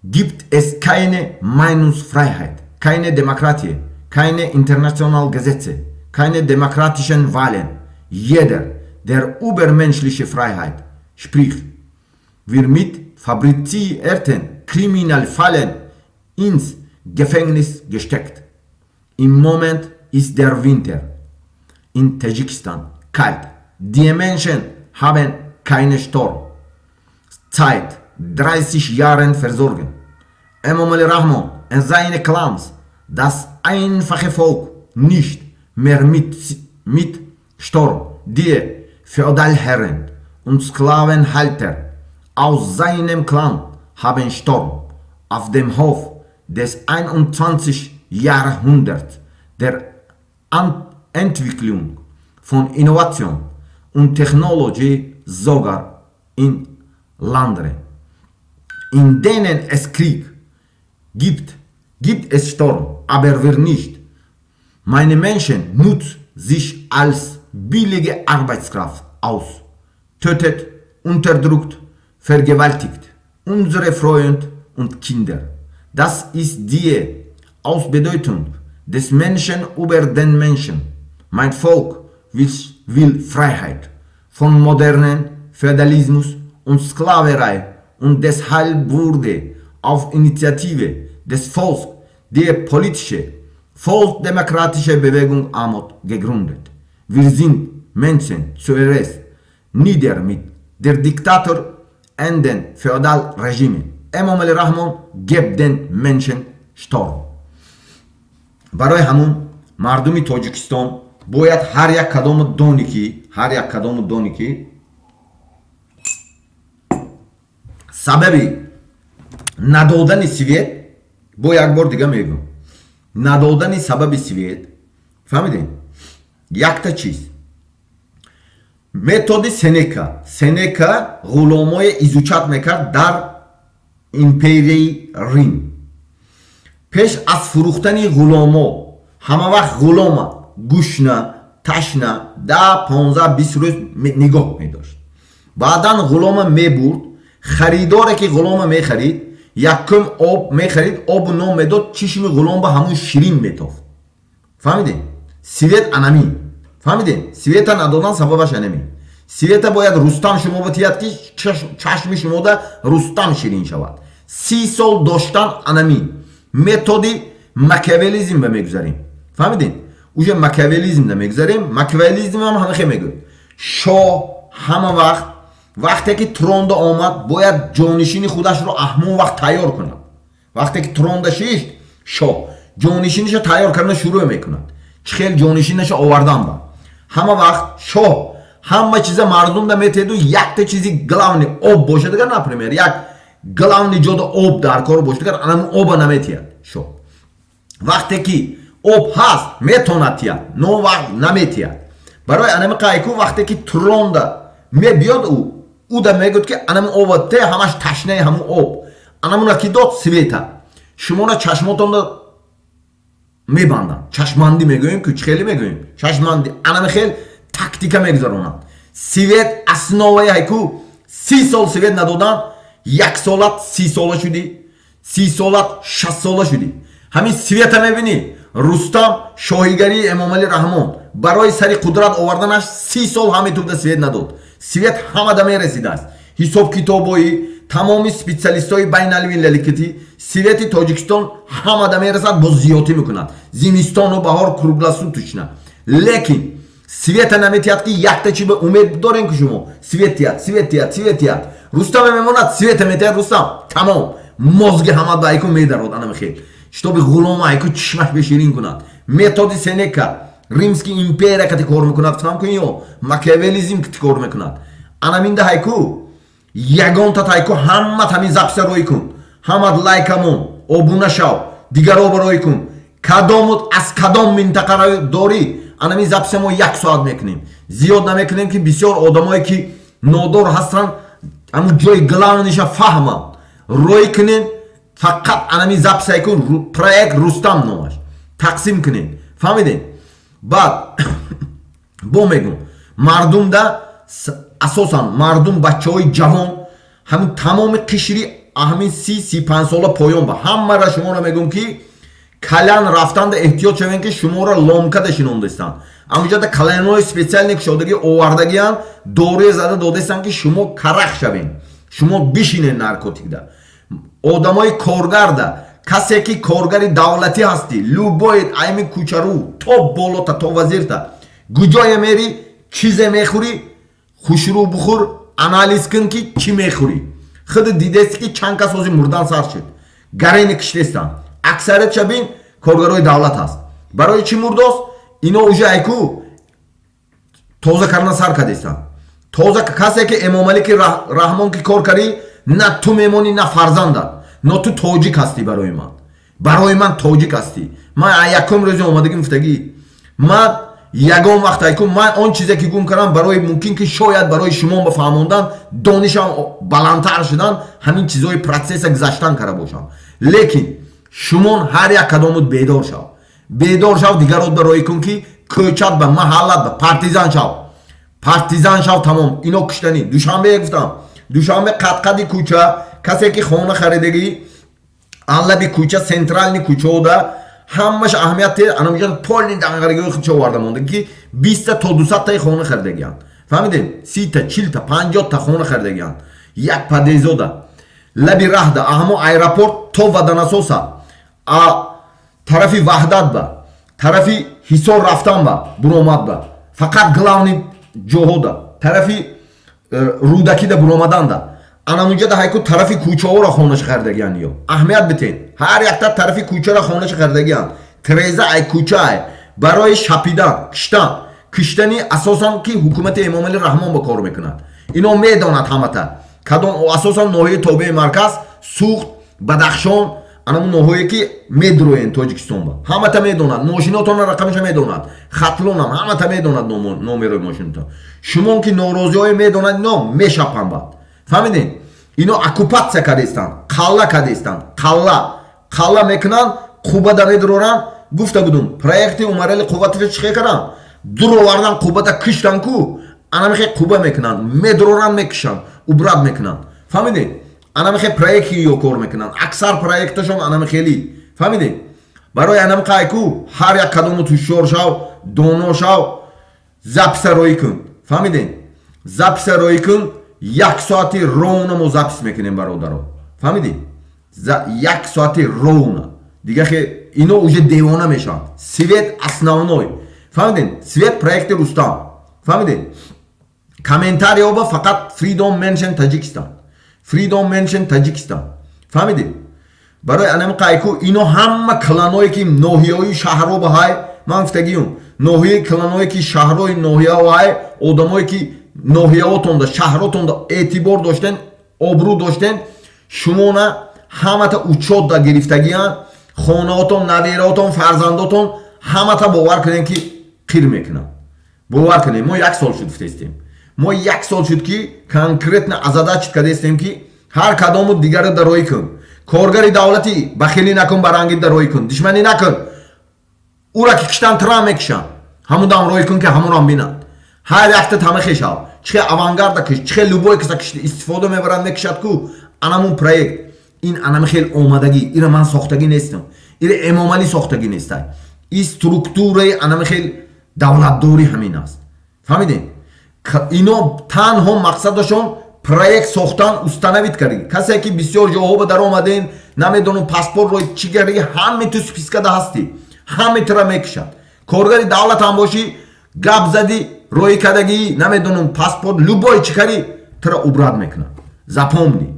gibt es keine Meinungsfreiheit, keine Demokratie, keine internationalen Gesetze, keine demokratischen Wahlen. Jeder, der übermenschliche Freiheit spricht, wird mit fabrizierten Kriminalfällen ins Gefängnis gesteckt. Im Moment ist der Winter in Tadschikistan kalt. Die Menschen haben keine Strom. Seit 30 Jahren versorgen. Emomali Rachmon und seine Clans das einfache Volk nicht mehr mit Strom. Die Feudalherren und Sklavenhalter aus seinem Clan haben Strom. Auf dem Hof des 21. Jahrhunderts der Entwicklung von Innovation und Technologie sogar in Ländern, in denen es Krieg gibt es Strom, aber wir nicht. Meine Menschen nutzen sich als billige Arbeitskraft aus, tötet, unterdrückt, vergewaltigt unsere Freunde und Kinder. Das ist die Ausbeutung des Menschen über den Menschen. Mein Volk will Freiheit von modernen Feudalismus und Sklaverei und deshalb wurde auf Initiative des Volks die politische, volksdemokratische Bewegung AMAD gegründet. Wir sind Menschen zuerst nieder mit der Diktator und den Feudalregimen. Emomali Rachmon gibt den Menschen Strom. برای همون مردمی تاجیکستان باید هر یک کدام دونی که سبب ندادن سویت با یک بار دیگه میگم ندادن سبب سویت فهمیدین یک تا چیز متد سنکا غلامای ایزوچات میکرد در ایمپری ریم پیش از فروختن غلاما همه وقت غلاما گوشنا تشنا 10-15-20 روز نگاه میداشت بعدا غلاما میبرد خریداره که غلاما میخرید یکم آب میخرید آب نام میداد چشم غلام با همون شیرین میتافت فهمیدین سویت انمی فهمیدین سویت ندادن سببش انمی سویت باید رستم شما بتید که چشم شما دا رستم شیرین شود 30 سال داشتن انمی متدی ماکیاولیزم به میگذاریم. فهمیدین؟ اوجه ماکیاولیزم میگذاریم. ماکیاولیزم هم همه میگه شاه همه وقتی که ترون آمد باید جانشین خودش رو همون وقت تیار کند. وقتی که ترون داشت شاه جانشینش رو تیار کردن شروع میکند. خیلی جانشینش آوردن با همه وقت شاه همه چیز مردم دا میتیدو یک تا چیزی گلاونی آب باشه دیگر نپریمیر یک گلاونی جدا آب در کار باشه دیگر انم آب نمیتید شاه وقتی که آب هست میتوند تید نو وقت نمیتید برای انم قایکو وقتی که ترون دا میبیاد او دا میگود که انم آب ته همش تشنه همون آب انمونا که داد سویتا شما چشماتون دا میبندن چشماندی میگویم که خیلی میگویم چشماندی انم خیلی تاکتیکا میگذارونن سویت اسنوی هایکو 30 سال سویت ندادن یک سالت 30 ساله شدی 30 سالت 60 ساله شدی همین سویت هم میبینی رستم شاهیگری امام علی رحمان برای سری قدرت آوردنش 30 سال همینطور ده سویت نداد سویت همه ده میرسیده است حساب کتابایی تمامی سپیشالیستای بین المللی سویت تاجیکستان همه ده میرسد با زیادی میکنند زمستان و بهار کروگلاسون توش نه لیکن سویت نمیتید که یک تا چی به امید دارین که شما سویتیت رستم میموند سویت میتید رستم تمام مزگ همه دا ایکو میدارد انم خیل شتاب غلام ایکو چشمش بشیرین کند متد سنکا ریمسکی ایمپریا کتی کار میکند فهم کنی یا ماکیاولیزم کتی کار میکند انم این ده ایکو یگان تا ایکو همه تمی زبس روی کن همه لایکمون آبونه شو دیگر آب روی کن کدامت از کدام منطقه داری انمی زبس ما یک ساعت میکنیم زیاد نمیکنیم که بسیار آدمایی که نادار هستن اما جای گلاونیش فهمن روی کنین فقط انمی زبس کن پروژه رستم نامش تقسیم کنین فهمیدین بعد با میگم مردم دا اساسا مردم بچه های جوان همین تمام کشوری همین 30-35 ساله پایان با همه را شما را میگم که کلان رفتن ده احتیاط شوین که شما را لامکه دشینون دستن اموجا ده کلان های سپیسیال نکشادگی آوردگیان دوره زده دادستن که شما کرخ شوین شما بشینین نارکوتیک ده آدم های کارگر ده کسی که کارگری دولتی هستی لو باید ایمی کوچرو تا بالا تا وزیر تا گجای میری چیز میخوری خوشرو بخور انالیز کن که چی میخوری خود دیدستی که چند کس وزی مردان سر شد گره نکشتستن اکثرت شبین کارگرای دولت هست برای چی مرداست اینا اوجه ایکو توزه کردن سر کدیستن توزه کسی که امام علی که رحمان کی کار کردی نه تو میمونی نه فرزندت نه تو تاجیک هستی برای من تاجیک هستی من یکم روز اومدگی مفتگی من یگام وقت ایکو من آن چیزی که گم کردم برای ممکن که شاید برای شما بفهموندن دانشم بلندتر شدن همین چیزای پروسس گذشتن کرده باشم لیکن شما هر یک کدامت بیدار شو دیگرات برای کن که کوچت به محلت به پارتیزان شو تمام اینو کشتنی دوشنبه گفتم دوشنبه قد کوچه کسی که خانه خریدگی انلبی کوچه سنترالنی کوچه ده همش اهمیت انا میگن پولین دانگارگی خودش آورده مونده که 20 تا 200 تا خانه خریدگیان فهمیدین 30 تا 40 تا 50 تا خانه خریدگیان یک پدیزو ده لبی راه ده اهمو ایرپورت تو وداناسوسا طرفی وحدت با طرفی حصار رفتن با برومد با فقط گلاونی جوهو دا طرفی رودکی دا برومدن دا انا اونجا ده هایکو طرفی کوچه ها را خونش خردگیان یا اهمیت بتین هر یک تا طرفی کوچه را خونش خردگیان تریزه ای کوچه ای برای شپیدن کشتنی اساسا که حکومت امام علی رحمان با کار میکند اینو میداند همه تا کدام اساسا نوحه توبه مرکز سوخت بدخشان انمون نوحه‌ای که میدروین تاجیکستان با همه تا میدونند ماشیناتون رقمش میدونند خطلون هم همه تا میدونند نمره ماشینتون شما که ناراضی های میدونند اینا میشپن بعد فهمیدین اینا اکوپاسیا کردستن قلا کردستن قلا میکنن قوبه دا میدرورن گفته بودم پروژه عمرال قوت چه کردن درو واردن قوبه دا کشتن کو انا میخوای قوبه میکنن میدرورن میکشن وبراد میکنن فهمیدین انا میخوای پروژه یو کار میکنن اکثر پروژه‌تشون انا میخوای فهمیدین برای انا میخوای کو هر یک کدوم تو شور شو دونو شو زبس روی کن فهمیدین زبس روی کن یک ساعتی رونمو زبس میکنیم برادرها فهمیدین یک ساعتی رونه دیگه که Ино уже девона мешанд. Свет основной. Фаҳмидед? Свет проекти Рустам. Фаҳмидед? Комментарийҳо фақат Freedom Mention Tajikistan. Freedom Mention Tajikistan. Фаҳмидед? Барои анами қайку ино ҳама кланое ки ноҳияҳои шаҳрҳо ба ҳай ман гуфтагиюм ноҳияи кланое ки шаҳрҳои ноҳияҳо ҳай одамое ки ноҳияҳотонда шаҳротонда эътибор доштен обрӯ доштен шумона ҳамата учётда гирифтагиян хонаотон навераотон фарзандотон ҳамата бовар кунем ки қир мекунам. Бовар кунем мо 1 сол шуд гуфтестем. Мо 1 сол шуд ки конкретно азадачит кардестем ки ҳар кадому дигаро дароӣ кун. Коргари давлати бахилӣ накун, барангид дароӣ кун. Душманӣ накун. Ура ки киштан трам мекишанд. Ҳамудам роӣ кун ки ҳамунам бинанд. Ҳар яктат ҳама хешав. Чихе авангарда киш, чихе любой каса киш истифода мебаранд мекишад ку анамун проект. Ин анами хел омадагӣ. Ира ман сохтагӣ нестам. Ира эмомалӣ сохтагӣ нестай. И структураи анами хел давлатдорӣ ҳамин аст. Фаҳмидед? Ино танҳо мақсадашон проект сохтан установид карди. Касе ки бисёр ҷоҳо ба дар омаден, намедонам паспортро чӣ карди, ҳаме ту спискада ҳастӣ. Ҳаме тура мекишад. Коргари давлат ҳам бошӣ, гап зади, роҳӣ кардагӣ, намедонам паспорт, любой чӣ карди, тура убрат мекунад. Запомни.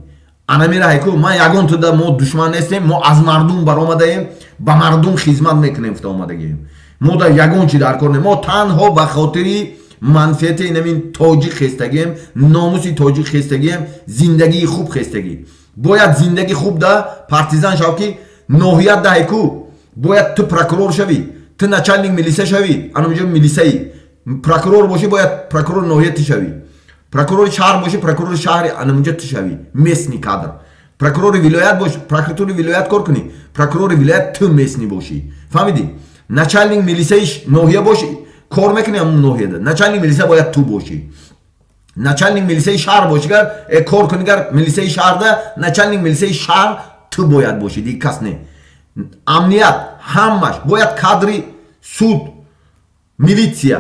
Анамира ҳайку ман ягон туда мо душман нестем, мо аз мардум баромадаем, ба мардум хизмат мекунем фта омадагием. Мо да ягон чӣ дар кор не. Мо танҳо ба хотири манфиати инамин тоҷик хестагием, номуси тоҷик хестагием, зиндагии хуб хестагӣ. Бояд зиндагӣ хуб да партизан шав ки ноҳият да ҳайку. Бояд ту прокурор шавӣ, ту начальник милиса шавӣ, анамҷо милисаӣ. Прокурор бошӣ, бояд прокурор ноҳия ту шавӣ. Прокурори шаҳр бошӣ, прокурори шаҳри анамҷо ту шавӣ. Местни кадр. Прокурори вилоят бошӣ, прокуратури вилоят кор кунӣ. Прокурори вилоят ту местни бошӣ. Фаҳмидӣ? Начальник милисаи ноҳия бошӣ. Кор мекунӣ ҳамун ноҳияда. Начальник милиса бояд ту бошӣ. Начальник милисаи шаҳр бошигар, кор кунигар милисаи шаҳрда, начальник милисаи шаҳр ту бояд бошӣ, дигар кас не. Амният ҳамаш бояд кадри суд, милитсия,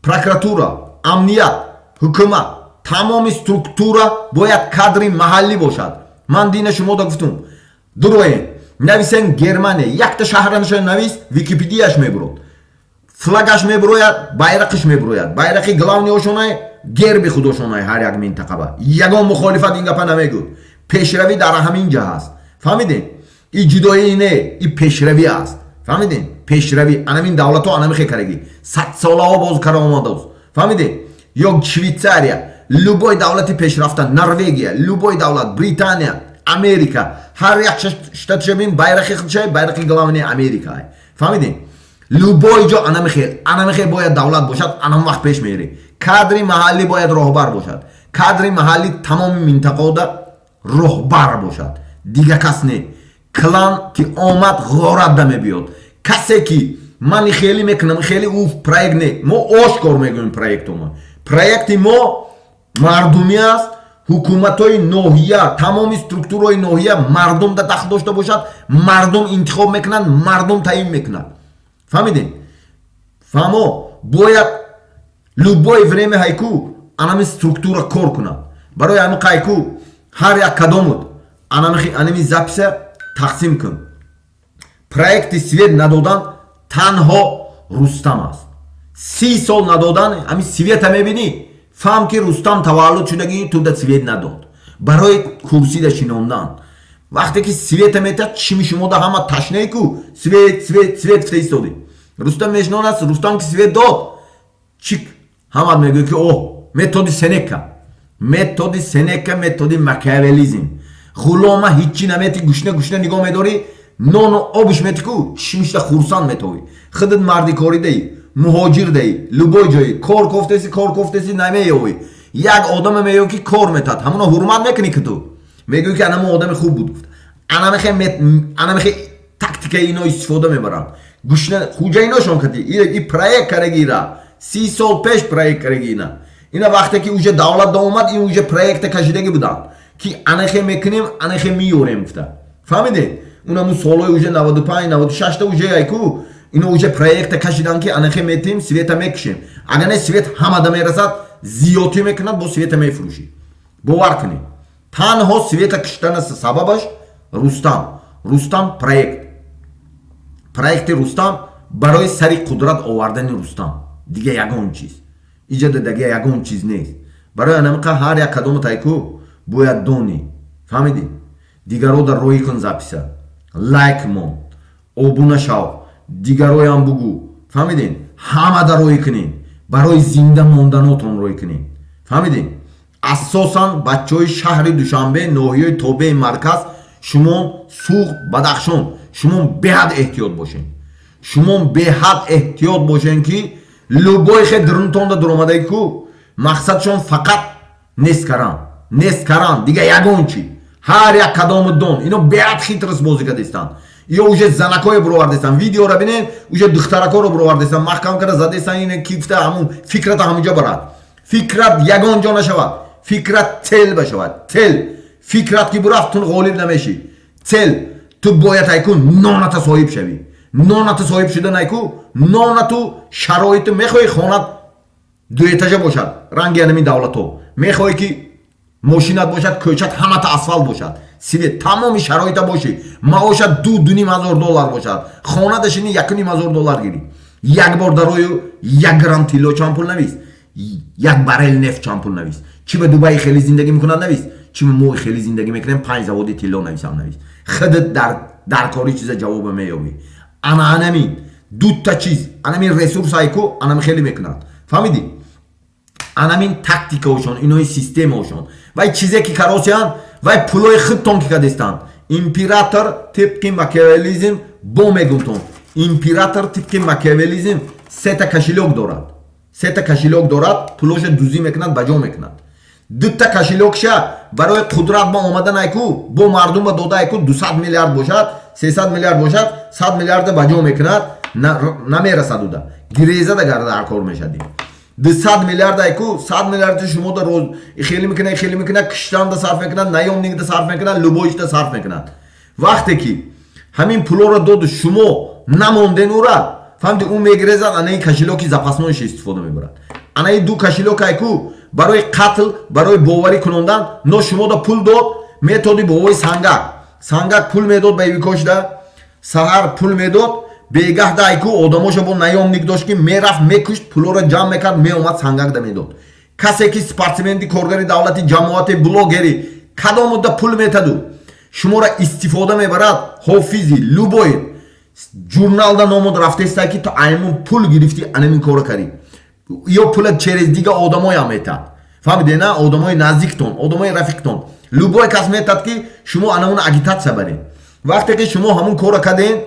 прокуратура, амният, ҳукумат, тамоми структура бояд кадри маҳаллӣ бошад. Ман дина шумода гуфтум. Дуроен, нависен Германия, якта шаҳранашо навис, Википедияш мебурод. Флагаш меброяд, байрақиш меброяд. Байрақи главниошонай, герби худошонай ҳар як минтақаба. Ягон мухолифат ин гапа намегӯд. Пешравӣ дар ҳамин ҷа ҳаст. Фаҳмидед? И ҷудоӣ не, и пешравӣ аст. Фаҳмидед? Пешравӣ. Анамин давлатҳо анамихе карагӣ. 100 солаҳо боз кара омадааст. Фаҳмидед? Ё Швейтсария, любой давлати пешрафта, Норвегия, любой давлат, Британия, Америка, ҳар як штатша бин байрақи худшай, байрақи главни Америка. Фаҳмидед? Любой ҷо анамихел бояд давлат бошад, анам вақт пеш мери. Кадри маҳаллӣ бояд роҳбар бошад. Кадри маҳаллӣ тамоми минтақаода роҳбар бошад. Дига кас не. Клан ки омад ғорат да мебиёд. Касе ки мани хелӣ мекунам, хелӣ ӯ проект не. Мо ошкор мегӯем проектомо. Проекти мо мардумӣ аст. ҳукуматҳои ноҳия, тамоми структураҳои ноҳия мардум да дахл дошта бошад. Мардум интихоб мекунанд, мардум таъин мекунад. Фаҳмидед? Фаҳмо бояд любое время ҳайку анами структура кор кунад. Барои ҳами қайку ҳар як кадомуд анами записа тақсим кун. Проекти свет надодан танҳо Рустам аст. 30 сол надодан ҳами света мебинӣ. Фаҳм ки Рустам таваллуд шудагӣ ту да свет надод. Барои курсида шинондан. Вақте ки света метад чими шумо да ҳама ташнае ку свет фиристоди. Рустам мешинон аст, Рустам ки свет дод. Чик ҳамат мегӯяд ки оҳ, методи Сенека. Методи Сенека, методи Макиавелизм. ғулома ҳичи намети, гушна нигоҳ медорӣ, нону обиш мети ку шимишта хурсанд метовӣ. Худат марди кори даӣ, муҳоҷир даӣ, любой ҷое кор кофтеси намеёвӣ. Як одаме меёвӣ ки кор метад, ҳамуна ҳурмат мекунӣ ки ту. Мегӯӣ ки анаму одами хуб буд. Анамехе тактика ино истифода мебаранд. Гушна хуҷа иношон кади, и проект карагира. 30 сол пеш проект карагина. Ина вақте ки уже давлат да омад, ин уже проекта кашидаги буданд. Ки анахе мекунем, анахе миёрем гуфта. Фаҳмидед? Унаму солҳои уже 95, 96 та уже айку ино уже проекта кашидан ки анахе метим, света мекушем. Агар не свет ҳамада мерасад, зиёдӣ мекунад, бо света мефурӯшӣ. Бовар кунед. Танҳо света киштана сабабаш Рустам проект. проекти Рустам барои сари қудрат овардани Рустам дига ягон чиз иҷода дига ягон чиз нест. барои анамиқа ҳар як кадомотай ку бояд донӣ. фаҳмидӣ? дигаро дар роҳи кун записа, лайк мон, обуна шав, дигароям бугу. фаҳмидин? ҳама дар роҳи кунин, барои зинда монданотон роҳи кунин. фаҳмидин? асосан бачаҳои шаҳри Душанбе, ноҳияи тобеи марказ, шумон Суғ, Бадахшон, шумон беҳад эҳтиёт бошен. шумон беҳад эҳтиёт бошен ки лӯбои хе дурунтонда дуромадаи ку мақсадшон фақат нест каран дига ягон чи ҳар як кадому дон ино беҳад хитрс бозӣ кардестанд. ё уже занакое буровардестанд, видеора бинед, уже духтаракоро буровардестанд, маҳкам карда задестанд, ин кифта ҳамун фикрата ҳаминҷа барад. фикрат ягон ҷо нашавад, фикрат тел башавад. тел фикрат ки бурафт ту ғолиб намешӣ. тел ту бояд айку ноната соҳиб шавӣ. ноната соҳиб шуда найку нонату шароиту мехоҳӣ хонат дуэтажа бошад, ранги анами давлато, мехоҳӣ ки мошинат бошад, кӯчат ҳамата асфалт бошад, свет тамоми шароита бошӣ, маошат $2,500 бошад, хона дашини $1,500 гирӣ. як бор дарою 1 грамм тилло чанд пул навис, 1 баррел нефт чанд пул навис. чи ба Дубай хеле зиндагӣ мекунад навис, чи мо хеле зиндагӣ мекунем 5 заводи тилло нависам навис. худат дар кори чиза ҷавоба меёбӣ. анамин дута чиз, анамин ресурс айку анами хеле мекунад. фаҳмидӣ? анамин тактикаошон, инои системаошон вай чизе ки каросиян вай пулои худтон ки кадестанд. император тибқи макиавелизм бо мегунтон. император тибқи макиавелизм сета кашилок дорад, пулоша дузӣ мекунад, баҷо мекунад. дута кашилокша барои қудрат ба омадан айку бо мардум ба дода айку 200 миллиард бошад, 300 миллиард бошад, 100 миллиарда баҷо мекунад, намерасад уда гиреза да гарда ҳар кор мешадӣ. 200 миллиард айку 100 миллиард шумо да роз хеле мекунад, киштан да сарф мекунад, наёмник да сарф мекунад, лӯбоиш да сарф мекунад. вақте ки ҳамин пулоро доду шумо намонден ура, фаҳмиди ӯ мегирезад, анаи кашилоки запасноиш истифода мебарад. анаи ду кашилок айку барои қатл, барои боварӣ кунондан, но шумо да пул дод, методи бовои сангак пул медод ба ивикошда, саҳар пул медод, бегаҳда айку одамоша бо наёмник дошт ки мерафт мекушт, пулоро ҷамъ мекард, меомад сангак да медод. касе ки спортсменди коргари давлати ҷамоати блогери кадомуда пул метаду шуморо истифода мебарад, ҳофизи лӯбои журналда номуд рафтестай ки то аймун пул гирифти анамин кора карӣ ё пулат через дига одамоям метад. фаҳмиде на? одамои наздиктон, одамои рафиқтон. лӯбой кас метад ки шумо анамун агитатсия баред. вақте ки шумо ҳамун кора карден,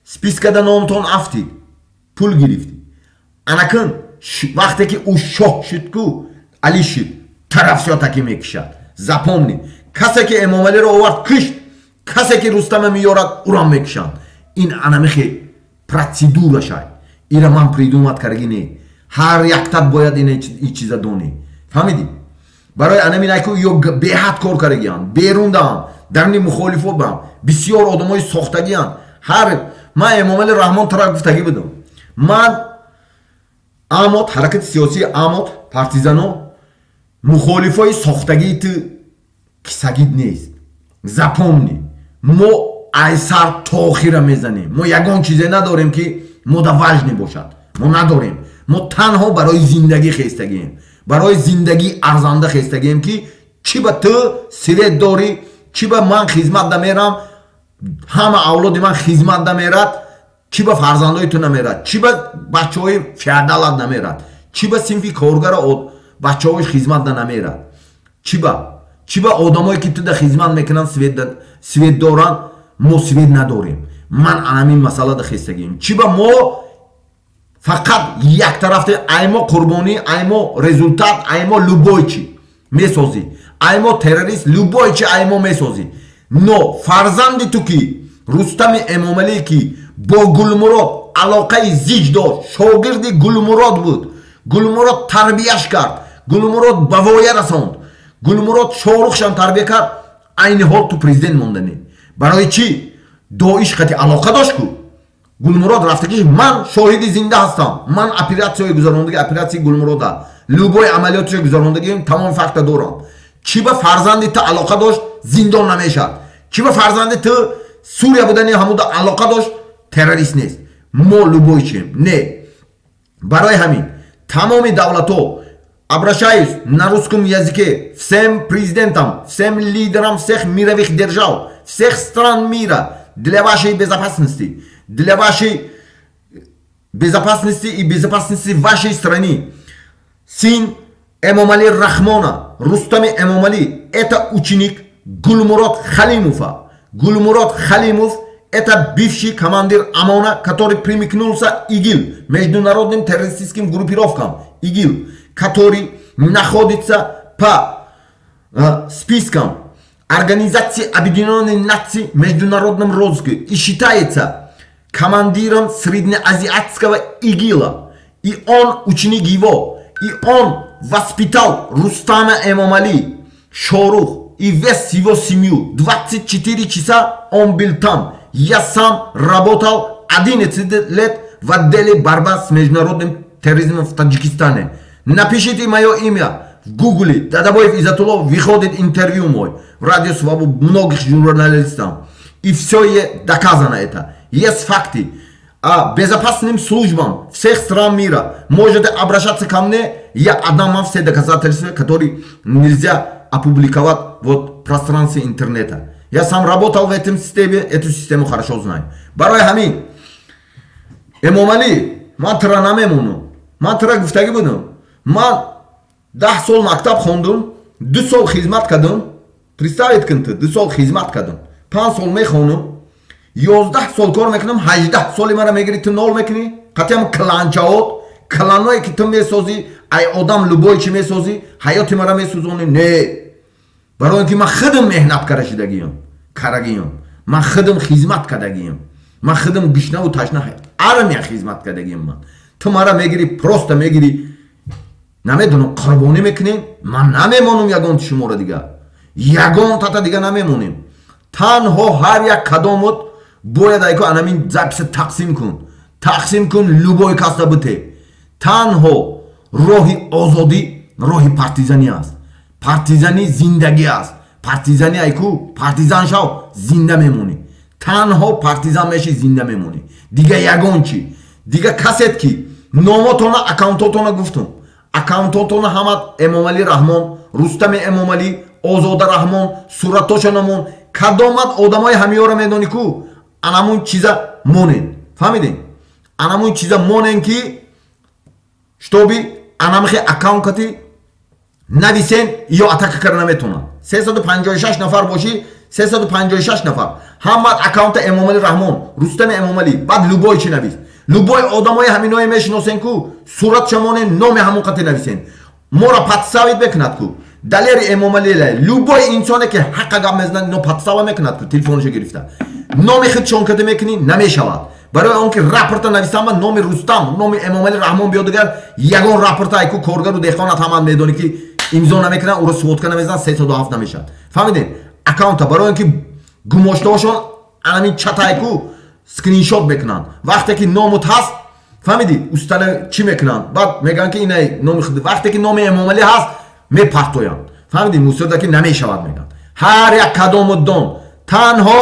спискада номтон афтид, пул гирифтид. анакун вақте ки ӯ шоҳ шуд ку али шуд, тарафсиётаки мекушад. запомни, касе ки Эмомалиро овард кушт, касе ки Рустама меёрад урам мекушанд. ин анамихе процедурашай. ира ман придумат карги не. ҳар яктат бояд ин чиза донӣ. фаҳмидӣ? барои анамин айку ё беҳад кор карагиам, берундаам, дарни мухолифот бам, бисёр одамои сохтагиам. ҳар ман Эмомали Раҳмон тара гуфтагӣ будам. ман амод ҳаракати сиёсии амод партизано мухолифои сохтагии ту кисагид нест. запомни, мо айсар то охира мезанем. мо ягон чизе надорем ки мода важни бошад. мо надорем. мо танҳо барои зиндагӣ хестагием, барои зиндагӣ арзанда хестагием ки чи ба ту свет дорӣ, чи ба ман хизмат намерам, ҳама авлоди ман хизмат намерад, чи ба фарзандои ту намерад, чи ба бачаҳои феодалат намерад, чи ба синфи коргара бачаҳоиш хизмат намерад, чи ба одамое ки ту да хизмат мекунанд свет доранд, мо свет надорем. ман анамин масъала да хестагием. чи ба мо фақат яктарафта аймо қурбонӣ, аймо результат, аймо лӯбойчи месозӣ, аймо террорист, лӯбойчи аймо месозӣ. но фарзанди ту ки Рустами Эмомалӣ ки бо Гулмурод алоқаи зич дошт, шогирди Гулмурод буд, Гулмурод тарбияш кард, Гулмурод ба воя расонд, Гулмурод Шорухшам тарбия кард, айни ҳол ту президент мондани. барои чӣ? доиш қати алоқа дошт ку Гулмурод рафта ки ман шоҳиди зинда ҳастам, ман оператсияи гузарондагӣ, оператсияи Гулмурода, лӯбои амалиётиро гузарондагӣ, тамоми факта дорам. чи ба фарзанди ту алоқа дошт, зиндон намешад. чи ба фарзанди ту Сурия будани ҳамуда алоқа дошт, террорист нест. Мо любой чем. Не. Барои ҳамин тамоми давлатҳо обращаюсь на русском языке всем президентам, всем лидерам всех мировых держав, всех стран мира для вашей безопасности, для вашей безопасности и безопасности вашей страны. Сын Эмомали Рахмона, Рустами Эмомали, это ученик Гулмурод Халимова. Гулмурод Халимов – это бывший командир ОМОНа, который примыкнулся ИГИЛ, международным террористическим группировкам ИГИЛ, который находится по спискам Организации Объединенных Наций в международном розыске и считается командиром среднеазиатского ИГИЛа. И он ученик его, и он воспитал Рустама Эмомали, Шорух и весь его семью. 24 часа он был там. Я сам работал 11 лет в отделе борьбы с международным терроризмом в Таджикистане. Напишите мое имя в гугле. Дадабоев Изатулов, выходит интервью мой в Радио Свободу многих журналистов. И все доказано это. Есть факты. А безопасным службам всех стран мира можете обращаться ко мне. Я отдам вам все доказательства, которые нельзя опубликовать в пространстве интернета. Я сам работал в этом системе, эту систему хорошо знаю. Барои ҳамин Эмомали, ман тира намемонам. Ман тира гуфтагӣ будам. Ман 10 сол мактаб хондум, 2 сол хизмат кардам. Представит кун ту 2 сол хизмат кардам. 5 сол мехонам. 11 сол кор мекунам, 18 соли мара мегири ту нол мекунӣ. Қатиам кланчаот, кланое ки ту месозӣ, ай одам любой чи месозӣ, ҳаёти мара месӯзонӣ. Не. барои ин ки ман худам меҳнат карагиам, ман худам хизмат кардагиам, ман худам гушнаву ташна армия хизмат кардагиам. ман ту мара мегири, просто мегири, намедонам қурбонӣ мекунем. ман намемонам ягон шумора дига, ягон тата дига намемонем. танҳо ҳар як кадомот бояд айко анамин записа тақсим кун любой каса бите. танҳо роҳи озодӣ роҳи партизанӣ аст. партизанӣ зиндагӣ аст. партизанӣ айку партизан шав зинда мемонӣ. танҳо партизан мешӣ зинда мемонӣ. дига ягон чӣ, дига касет ки номотона аккаунтотона гуфтум. аккаунтотона ҳамад Эмомали Раҳмон, Рустами Эмомали, Озода Раҳмон, суратошонамон кадомат одамои ҳамиёра медонӣ ку анамун чиза монен. фаҳмидем? анамун чиза монен ки штоби анамихе аккаунтати нависен ё атака карда наметонад. 356 нафар боши, 356 нафар ҳамад аккаунта Эмомали Раҳмон, Рустами Эмомали, баъд любой чи навис. любой одамои ҳаминое мешиносен ку суратша монен, номи ҳамон қати нависен. мора подставит мекунад ку далери Эмомали ла любой инсоне ки ҳаққа гап мезанад ино подстава мекунад ку телефонша гирифта. номи худшон када мекунӣ намешавад. барои он ки рапорта нависама номи Рустам, номи Эмомали Раҳмон биёд дигар ягон рапорта айку коргару деҳқонат ҳамад медонӣ ки имзо намекунад, уро сводка намезанад, 307 намешад. фаҳмидем? аккаунта барои он ки гумоштаошон анамин чатайку скриншот мекунанд. вақте ки номут ҳаст, фаҳмидӣ? устана чӣ мекунанд? баъд мегӯянд ки ина номи худ. вақте ки номи Эмомали ҳаст мепартоянд. фаҳмидӣ? мусоида ки намешавад мегӯянд. ҳар як кадому дон танҳо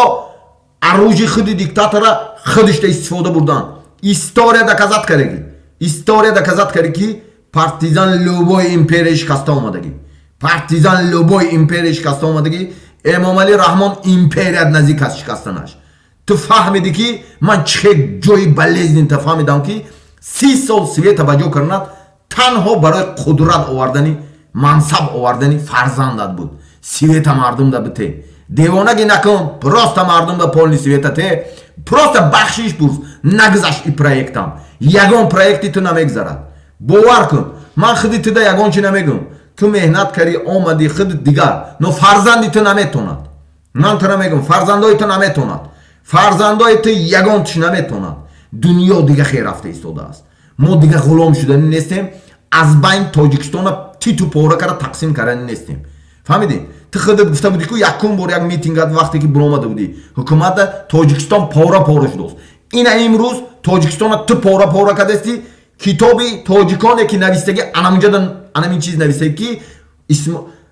оружие худи диктатора худишта истифода бурдан. история доказат кареги. история доказат кареги ки партизан любой империя шикаста омадагӣ. партизан любой империя шикаста омадагӣ. Эмомали Раҳмон империя наздик аст шикастанаш. ту фаҳмидӣ ки ман чӣ ҷои болезни та фаҳмидам ки 30 сол света ба ҷо карданат танҳо барои қудрат овардани, мансаб овардани фарзандат буд. света мардум да бите. девонагӣ накун, просто мардум да полни света те. просто бахшиш пурс, нагзаш и проектам. ягон проекти ту намегзарад. бовар кун, ман худи туда ягон чи намегум. ту меҳнат карӣ омадӣ худ дигар, но фарзанди ту наметонад. ман ту намегум, фарзандои ту наметонад. фарзандои ту ягон чӣ наметонад. дунё дига хел рафта истодааст. мо дига ғулом шуданӣ нестем. аз байни Тоҷикистона титу пора кара тақсим карданӣ нестем. фаҳмидӣ? ту худат гуфта будӣ ку якум бор як митингат вақте ки биромада будӣ ҳукумата Тоҷикистон пора шудааст. ина имрӯз Тоҷикистона ту пора кардасти. китоби тоҷиконе ки навистагӣ анаминҷадан анамин чиз навистагӣ ки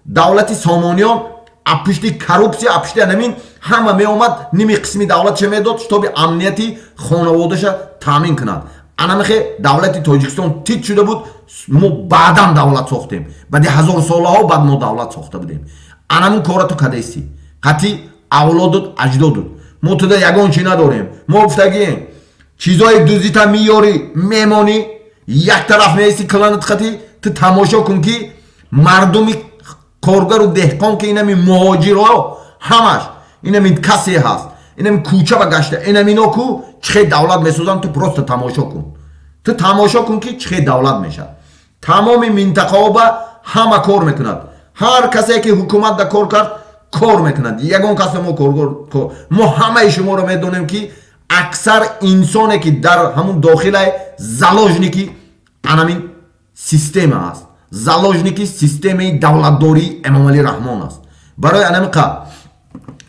давлати Сомониён апишти коррупсия, апишти анамин ҳама меомад ними қисми давлатша медод, штоби амнияти хонаводаша таъмин кунад. Анамихе давлати Тоҷикистон тит шуда буд, мо баъдан давлат сохтем. Баъди ҳазор солаҳо баъд мо давлат сохта будем. Анамин кора ту кадайсти. Қати авлодуд, аҷдодуд. Мо туда ягон чи надорем. Мо гуфтагием чизои дузита миёрӣ мемонӣ, як тараф меисти кланат қати, ту тамошо кун ки мардуми коргару деҳқон ки инами муҳоҷирҳо ҳамаш инами касе ҳаст. Инами кӯча ба гашта, инамино ку чихе давлат месозанд, ту просто тамошо кун. Ту тамошо кун ки чихе давлат мешад. Тамоми минтақаҳо ба ҳама кор мекунад. Ҳар касе ки ҳукумат да кор кард, кор мекунад. Ягон касе мо кор. Мо ҳамаи шуморо медонем ки аксар инсоне ки дар ҳамун дохилаи заложники анамин система аст. Заложники системаи давлатдории Эмомалӣ Раҳмон аст. Барои анами қа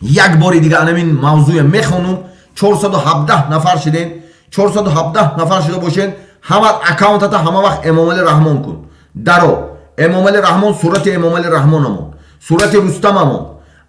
як бори дига анамин мавзӯя мехонум. 417 нафар шиден. 417 нафар шуда бошен. Ҳама аккаунтата ҳама вақт Эмомалӣ Раҳмон кун. Даро Эмомалӣ Раҳмон, сурати Эмомалӣ Раҳмон амон, сурати Рустам амон.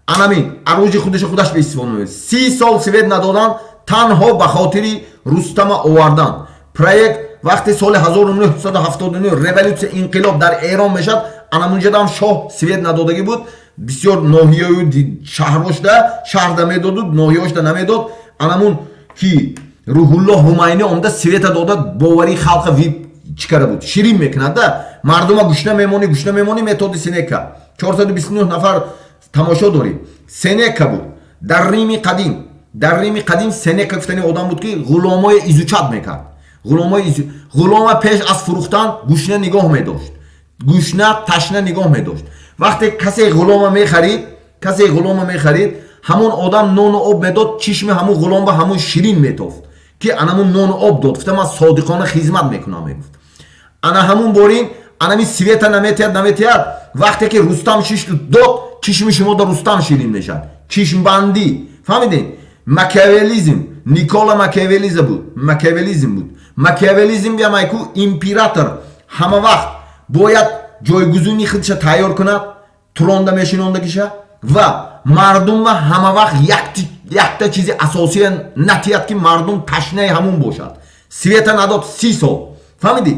Анамин арӯҷи худаш ба истифода мебарад. 30 сол свет надодан, танҳо ба хотири Рустама овардан. Проект вақти соли 1979 революция инқилоб дар Эрон мешад, анамунҷадам шоҳ свет надодагӣ буд. Бисёр ноҳияю шаҳрҳошда шаҳрда медодуд, ноҳияошда намедод. Анамун ки Рӯҳуллоҳ Ҳумайнӣ омда света дода, бовари халқа ви чӣ кара буд? Ширин мекунад да. Мардума гӯшна мемонӣ методи Сенека. 429 нафар тамошо дорӣ. Сенека буд. Дар Римми қадим Сенека гуфтани одам буд ки ғуломои изучат мекард. Ғулома пеш аз фурӯхтан гӯшна нигоҳ медошт. Гӯшна ташна нигоҳ медошт. Вақте касе ғулома мехарид, ҳамон одам нону об медод, чишми ҳамун ғулом ба ҳамун ширин метофт ки анамун нону об дод. Гуфта ман содиқона хизмат мекунам мегуфт. Ана ҳамун борин анами света наметиҳад. Вақте ки Рустам шиш дод, чишми шумо да Рустам ширин мешад. Чишмбандӣ. Фаҳмидем? Макиавелизм, Никола Макиавелизм буд. Макиавелизм биамай ку император ҳама вақт бояд ҷойгузини худша тайёр кунад, тронда мешинондагиша ва мардума ҳама вақт якта чизи асосия натиҳад ки мардум ташнаи ҳамун бошад. Света надод 30 сол. Фаҳмидӣ?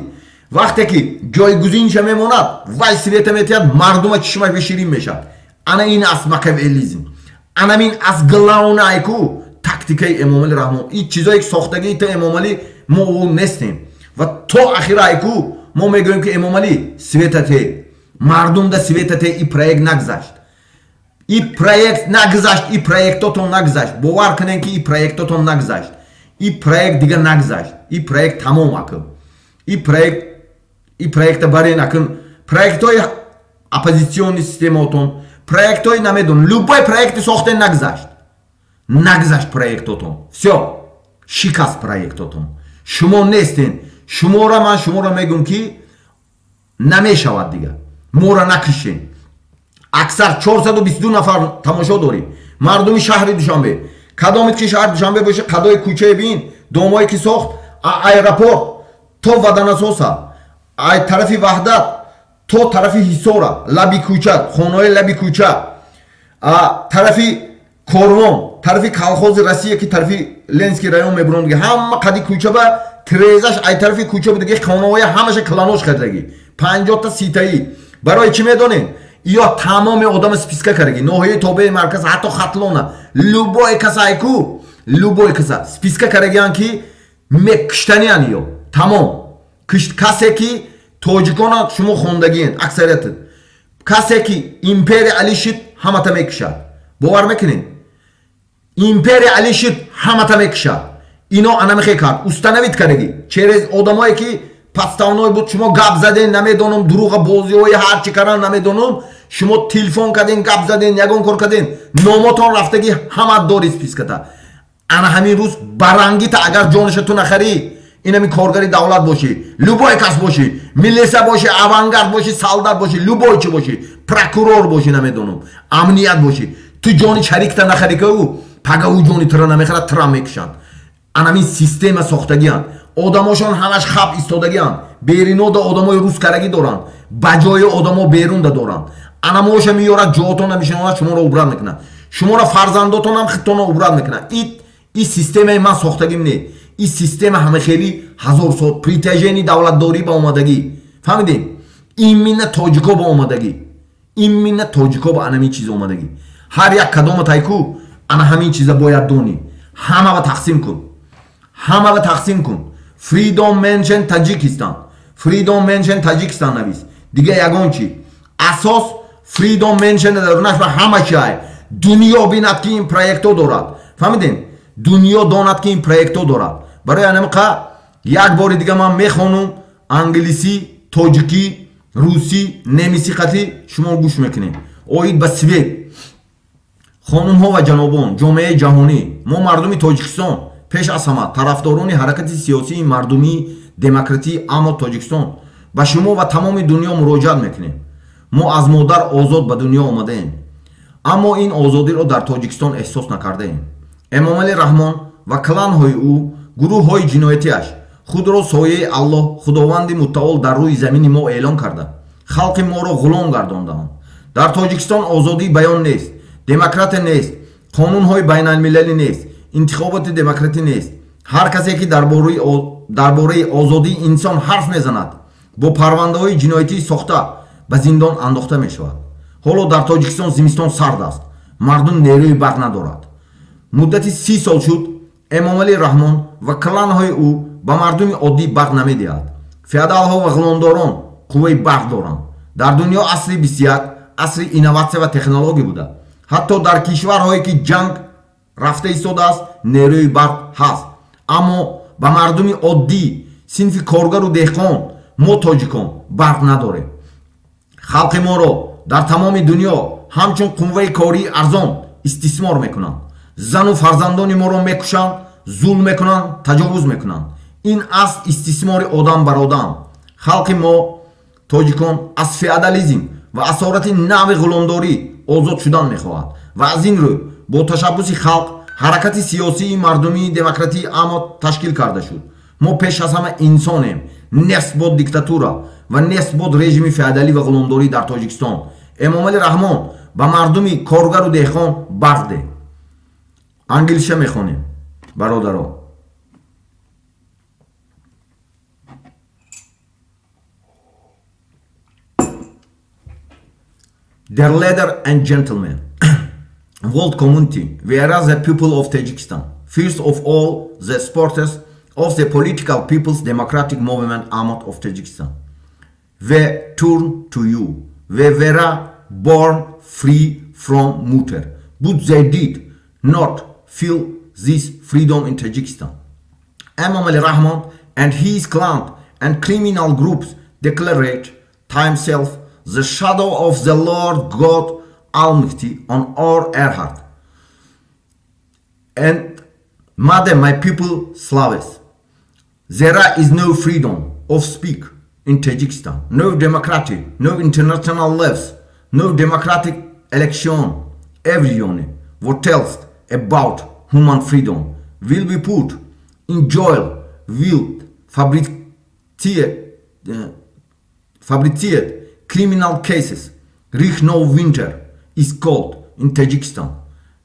Вақте ки ҷойгузинша мемонад, вай света метиҳад, мардума чишмаш беширин мешад. Ана ин аст Макиавелизм. Анамин аз главнаи ку тактикаи Эмомалӣ Раҳмон. Ин чизое ки сохтагии та Эмомалӣ мо нестем. Ва то ахираи ку мо мегӯем ки Эмомалӣ светате. Мардум да светате. И проект нагзашт. И проектотон нагзашт. Бовар кунем ки и проектотон нагзашт. И проект дига нагзашт. И проект тамом акн. И проекта баре накун. Проектои оппозитсионни системаотон, проектои намедон, любой проекти сохтен нагзашт проектотон. Всё, шикаст проектотон. Шумо нестен. Шумора мегум ки намешавад дига. Мора накишен. Аксар 422 нафар тамошо дорем. Мардуми шаҳри Душанбе. Кадомит ки шаҳр Душанбе боша, қадои кӯчаи бин, домое ки сохт, аэропорт то ваданасоса, ай тарафи Ваҳдат то тарафи Ҳисора, лаби кӯча, хонаҳои лаби кӯча, тарафи Корвон, тарафи колхози Россия ки тарафи Ленинский район мебуронд, ҳама қади кӯча ба трезаш ай тарафи кӯча буд, хонаҳои ҳамаша кланош кардагӣ, 50 та ситаи. Барои чӣ медонем? Ё тамоми одам списка кардаги, ноҳияи тобеи марказ, ҳатто Хатлона, любой каса списка кардагиан ки мекиштаниан. Ё тамом касе ки тоҷикона шумо хондагиен аксарияти, касе ки империя Али шид ҳамата мекишад. бовар мекунед? Империя Али шид ҳамата мекишад. Ино анамихе кард, установид кардаги через одамое ки подставной буд, шумо гап заден, намедонам дуруға бозиҳои ҳарчи кардан намедонам, шумо телефон карден, гап заден, ягон кор карден, номотон рафтаги ҳама дори списката. Ана ҳамин рӯз барангита агар ҷониша ту нахарӣ, инами коргари давлат бошӣ, любой кас бошӣ, милиса бошӣ, авангард бошӣ, солдат бошӣ, любой чӣ бошӣ, прокурор бошӣ, намедонам, амният бошӣ, ту ҷони шарикта нахарикаву, пагаву ҷони тра намехарад, тра мекушанд. Анамин система сохтагиан, одамошон ҳамаш хаб истодагиан, беринода одамои рӯзкарагӣ доранд, ба ҷои одамо берунда доранд. анамоша миёрад ҷоатона мешинонад, шуморо убрат мекунад, шуморо фарзандотонам хиттона убрат мекунад. ин системаи ман сохтагим не, ин система ҳамахели ҳазор сол притяжени давлатдорӣ ба омадагӣ. фаҳмидем? иммина тоҷико ба омадагӣ, иммина тоҷико ба анамин чиз омадагӣ. ҳар як кадома тайку ана ҳамин чиза бояд донӣ. ҳамаро тақсим кун, ҳамаро тақсим кун. Freedom mention Tajikistan, Freedom mention Tajikistan навис. Дига ягон чи асос Freedom mention дарунаш ва ҳама чай. Дунё бинад ки ин проектҳо дорад. Фаҳмидем? Дунё донад ки ин проектҳо дорад. Барои анамиқа як бори дига ман мехонум англисӣ, тоҷикӣ, русӣ, немисӣ қатӣ шумо гӯш мекунем. Оид ба свет. Хонумҳо ва ҷанобон, ҷомеаи ҷаҳонӣ, мо мардуми Тоҷикистон пеш аз ҳама тарафдорони ҳаракати сиёсии мардумии демократии аммо Тоҷикистон ба шумо ва тамоми дунё муроҷиат мекунем. Мо аз модар озод ба дунё омадаем, аммо ин озодиро дар Тоҷикистон эҳсос накардаем. Эмомалӣ Раҳмон ва кланҳои ӯ, гурӯҳҳои ҷиноятиаш худро сояи Аллоҳ, Худованди мутаол дар рӯи замини мо эълон карда, халқи моро ғулом гардондаанд. Дар Тоҷикистон озодии баён нест, демократия нест, қонунҳои байналмилалӣ нест, интихоботи демократӣ нест. Ҳар касе ки дар бораи озодии инсон ҳарф мезанад, бо парвандаҳои ҷиноятӣ сохта ба зиндон андохта мешавад. Ҳоло дар Тоҷикистон зимистон сард аст, мардум нерӯи барқ надорад. Муддати 30 сол шуд Эмомалӣ Раҳмон ва кланҳои ӯ ба мардуми оддӣ барқ намедиҳад. Феодалҳо ва ғуломдорон қувваи барқ доранд. Дар дунё асри 21 асри инноватсия ва технология буда. Ҳатто дар кишварҳое ки ҷанг рафта истодааст, нерӯи барқ ҳаст. Аммо ба мардуми оддӣ, синфи коргару деҳқон, мо тоҷикон барқ надорем. Халқи моро дар тамоми дунё ҳамчун қувваи кории арзон истисмор мекунанд. Зану фарзандони моро мекушанд, зулм мекунанд, таҷовуз мекунанд. ин аст истисмори одам бар одам. Халқи мо тоҷикон аз феодализм ва асорати нави ғуломдорӣ озод шудан мехоҳад ва аз ин рӯ бо ташаббуси халқ ҳаракати сиёсии мардумии демократии аммо ташкил карда шуд. Мо пеш аз ҳама инсонем, нест бод диктатура ва нест бод режими феодалӣ ва ғуломдорӣ дар Тоҷикистон. Эмомалӣ Раҳмон ба мардуми коргару деҳқон барқ де. Англиша мехонем бародаро. Dear leader and gentlemen, world community, whereas the people of Tajikistan, first of all the supporters of the political people's democratic movement Ahmad of Tajikistan, we turn to you. We were born free from mutter, but they did not feel this freedom in Tajikistan. Emomali Rahmon and his clan and criminal groups declared themselves the shadow of the Lord God Almighty on our heart. And Madam, my people, Slaves, there is no freedom of speech in Tajikistan, no democracy, no international laws, no democratic election. Everyone what tells about human freedom will be put in jail, will fabricated criminal cases. Rihno winter is called in Tajikistan.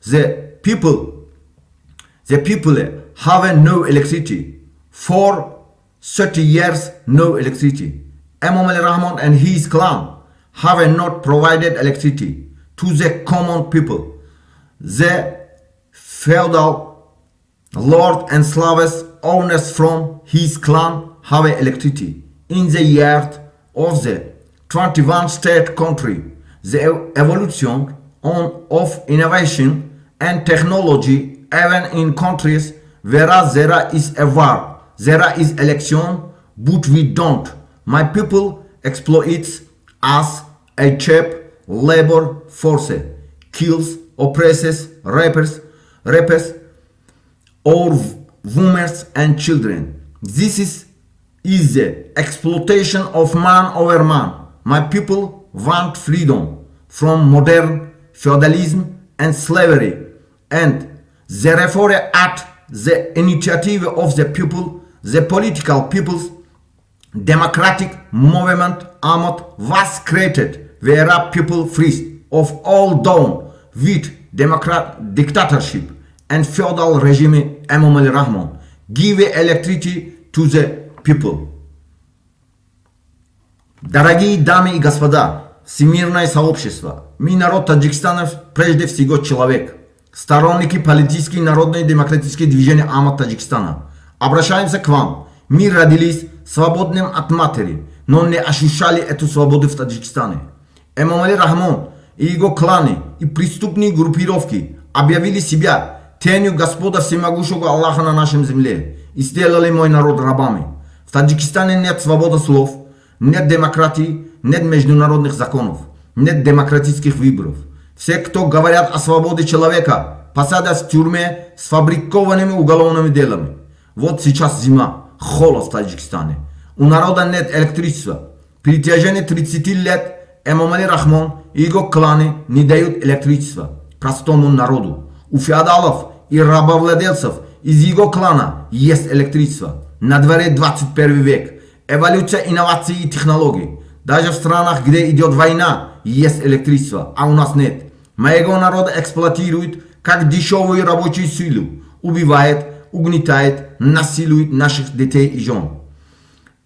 The people have no electricity. For 30 years, no electricity. Emomali Rahmon and his clan have not provided electricity to the common people. The feudal lord and slaves owners from his clan have electricity. In the year of the 21st state country, the evolution of innovation and technology, even in countries where there is a war, there is election, but we don't. My people exploits us a cheap labor force, kills, oppresses, rapes, or women and children. This is the exploitation of man over man. My people want freedom from modern feudalism and slavery, and therefore at the initiative of the people, the political people's democratic movement Ahmad was created where people free of all down with dictatorship and feudal regime Emom Ali Rahmon give electricity to the people. Дорогие дамы и господа, всемирное сообщество, мы народ Таджикистана прежде всего человек, сторонники политические народные демократические движения Амат Таджикистана. Обращаемся к вам. Мы родились свободным от матери, но не ощущали эту свободу в Таджикистане. Эмом Али Рахмон и его кланы и преступные группировки объявили себя тенью Господа Всемогущего Аллаха на нашем земле и сделали мой народ рабами. В Таджикистане нет свободы слов, нет демократии, нет международных законов, нет демократических выборов. Все, кто говорят о свободе человека, посадят в тюрьме с фабрикованными уголовными делами. Вот сейчас зима, холод в Таджикистане. У народа нет электричества. При течение 30 лет Эмом Али Рахмон и его кланы не дают электричества простому народу. У феодалов и рабовладельцев из его клана есть электричество. На дворе 21 век. Эволюция инноваций и технологий. Даже в странах, где идет война, есть электричество, а у нас нет. Моего народа эксплуатируют как дешевую рабочую силу. Убивает, угнетает, насилует наших детей и жен.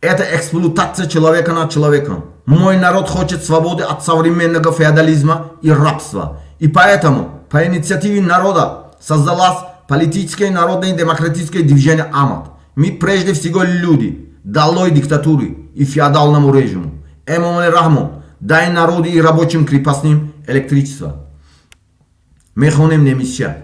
Это эксплуатация человека над человеком. Мой народ хочет свободы от современного феодализма и рабства. И поэтому по инициативе народа создалось политическое народное демократическое движение Амат. Мы прежде всего люди. Долой диктатуры и феодальному режиму. Эмом Али Рахмон, дай народу и рабочим крепостным электричество. Мехоним немисча.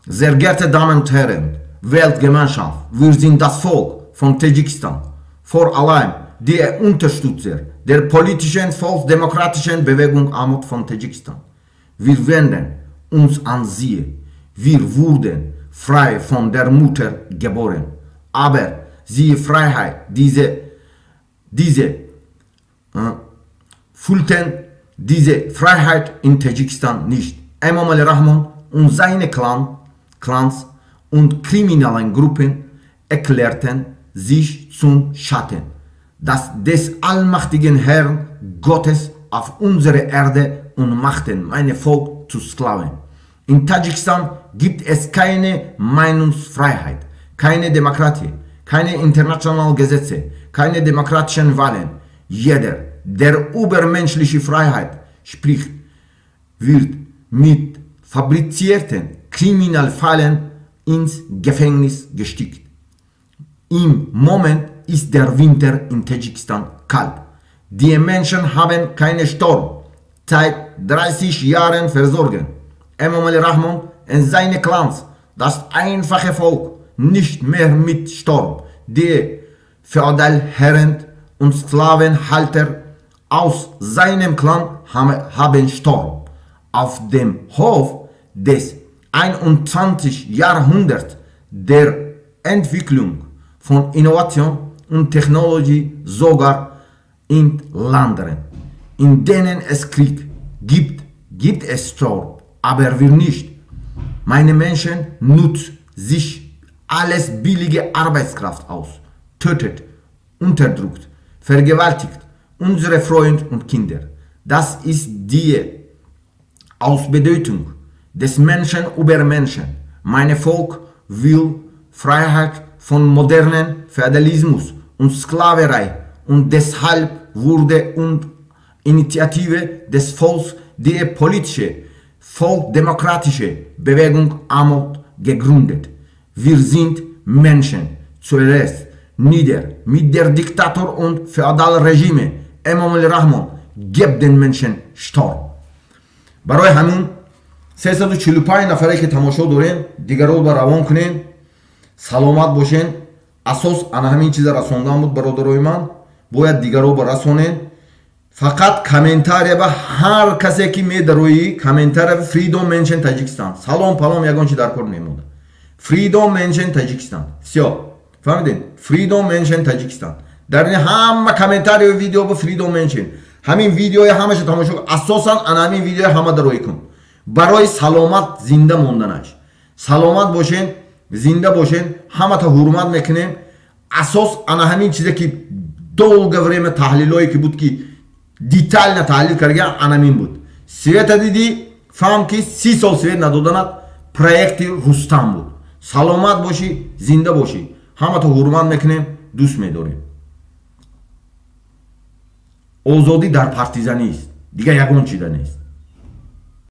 Sehr geehrte Damen und Herren, Weltgemeinschaft, wir sind das Volk von Tadschikistan. Vor allem die Unterstützer der politischen volksdemokratischen Bewegung Amut von Tadschikistan. Wir wenden uns an sie. Wir wurden frei von der Mutter geboren. Aber siehe Freiheit, diese fühlten diese Freiheit in Tadschikistan nicht. Emom Ali Rahmon und seine Clans und kriminellen Gruppen erklärten sich zum Schatten des allmächtigen Herrn Gottes auf unserer Erde und machten mein Volk zu Sklaven. In Tadschikistan gibt es keine Meinungsfreiheit, keine Demokratie, keine internationalen Gesetze, keine demokratischen Wahlen. Jeder, der übermenschliche Freiheit spricht, wird mit fabrizierten Kriminalfällen ins Gefängnis gesteckt. Im Moment ist der Winter in Tadschikistan kalt. Die Menschen haben keine Sturm seit 30 Jahren versorgen. Emom Ali Rahmon und seine Clans, das einfache Volk, nicht mehr mit Sturm. Die Feudalherren und Sklavenhalter aus seinem Clan haben Sturm. Auf dem Hof des 21. Jahrhunderts der Entwicklung von Innovation und Technologie sogar in Ländern, in denen es Krieg gibt es Sturm, aber wir nicht. Meine Menschen nutzen sich alles billige Arbeitskraft aus, tötet, unterdrückt, vergewaltigt unsere Freunde und Kinder. Das ist die Ausbeutung des Menschen über Menschen. Mein Volk will Freiheit von modernen Feudalismus und Sklaverei und deshalb wurde und Initiative des Volks die politische, volksdemokratische Bewegung Amut gegründet. Wir sind Menschen zuerst nieder mit der Diktator und Feudalregime. Emom Ali Rahmon gibt den Menschen Sturm. برای همون 345 نفره که تماشا دارین دیگر رو روان کنین سلامت باشین اساس انا همین چیز رسوندن بود برادرای من باید دیگر رو برسونین فقط کامنتاری با هر کسی که میدروی کامنتاری فریدوم منشن تاجیکستان سلام پلام یگان چی در کار نموده فریدوم منشن تاجیکستان سیا فهمیدین فریدوم منشن تاجیکستان در این همه کامنتاری و ویدیو با فریدوم منشن همین ویدیوی همش تماشا کن اساسا انا همین ویدیو همه دروی کن برای سلامت زنده موندنش سلامت باشین زنده باشین همه تا حرمت میکنیم اساس انا همین چیزی که долгое время تحلیلایی که بود که детально таҳлил кардан анамин буд. Света диди фаҳм ки 30 сол свет надоданат проекти Рустам буд. Саломат бошӣ, зинда бошӣ. Ҳамаато ҳурмат мекунем, дӯст медорем. Озодӣ дар партизанист, дигар ягон чида нест.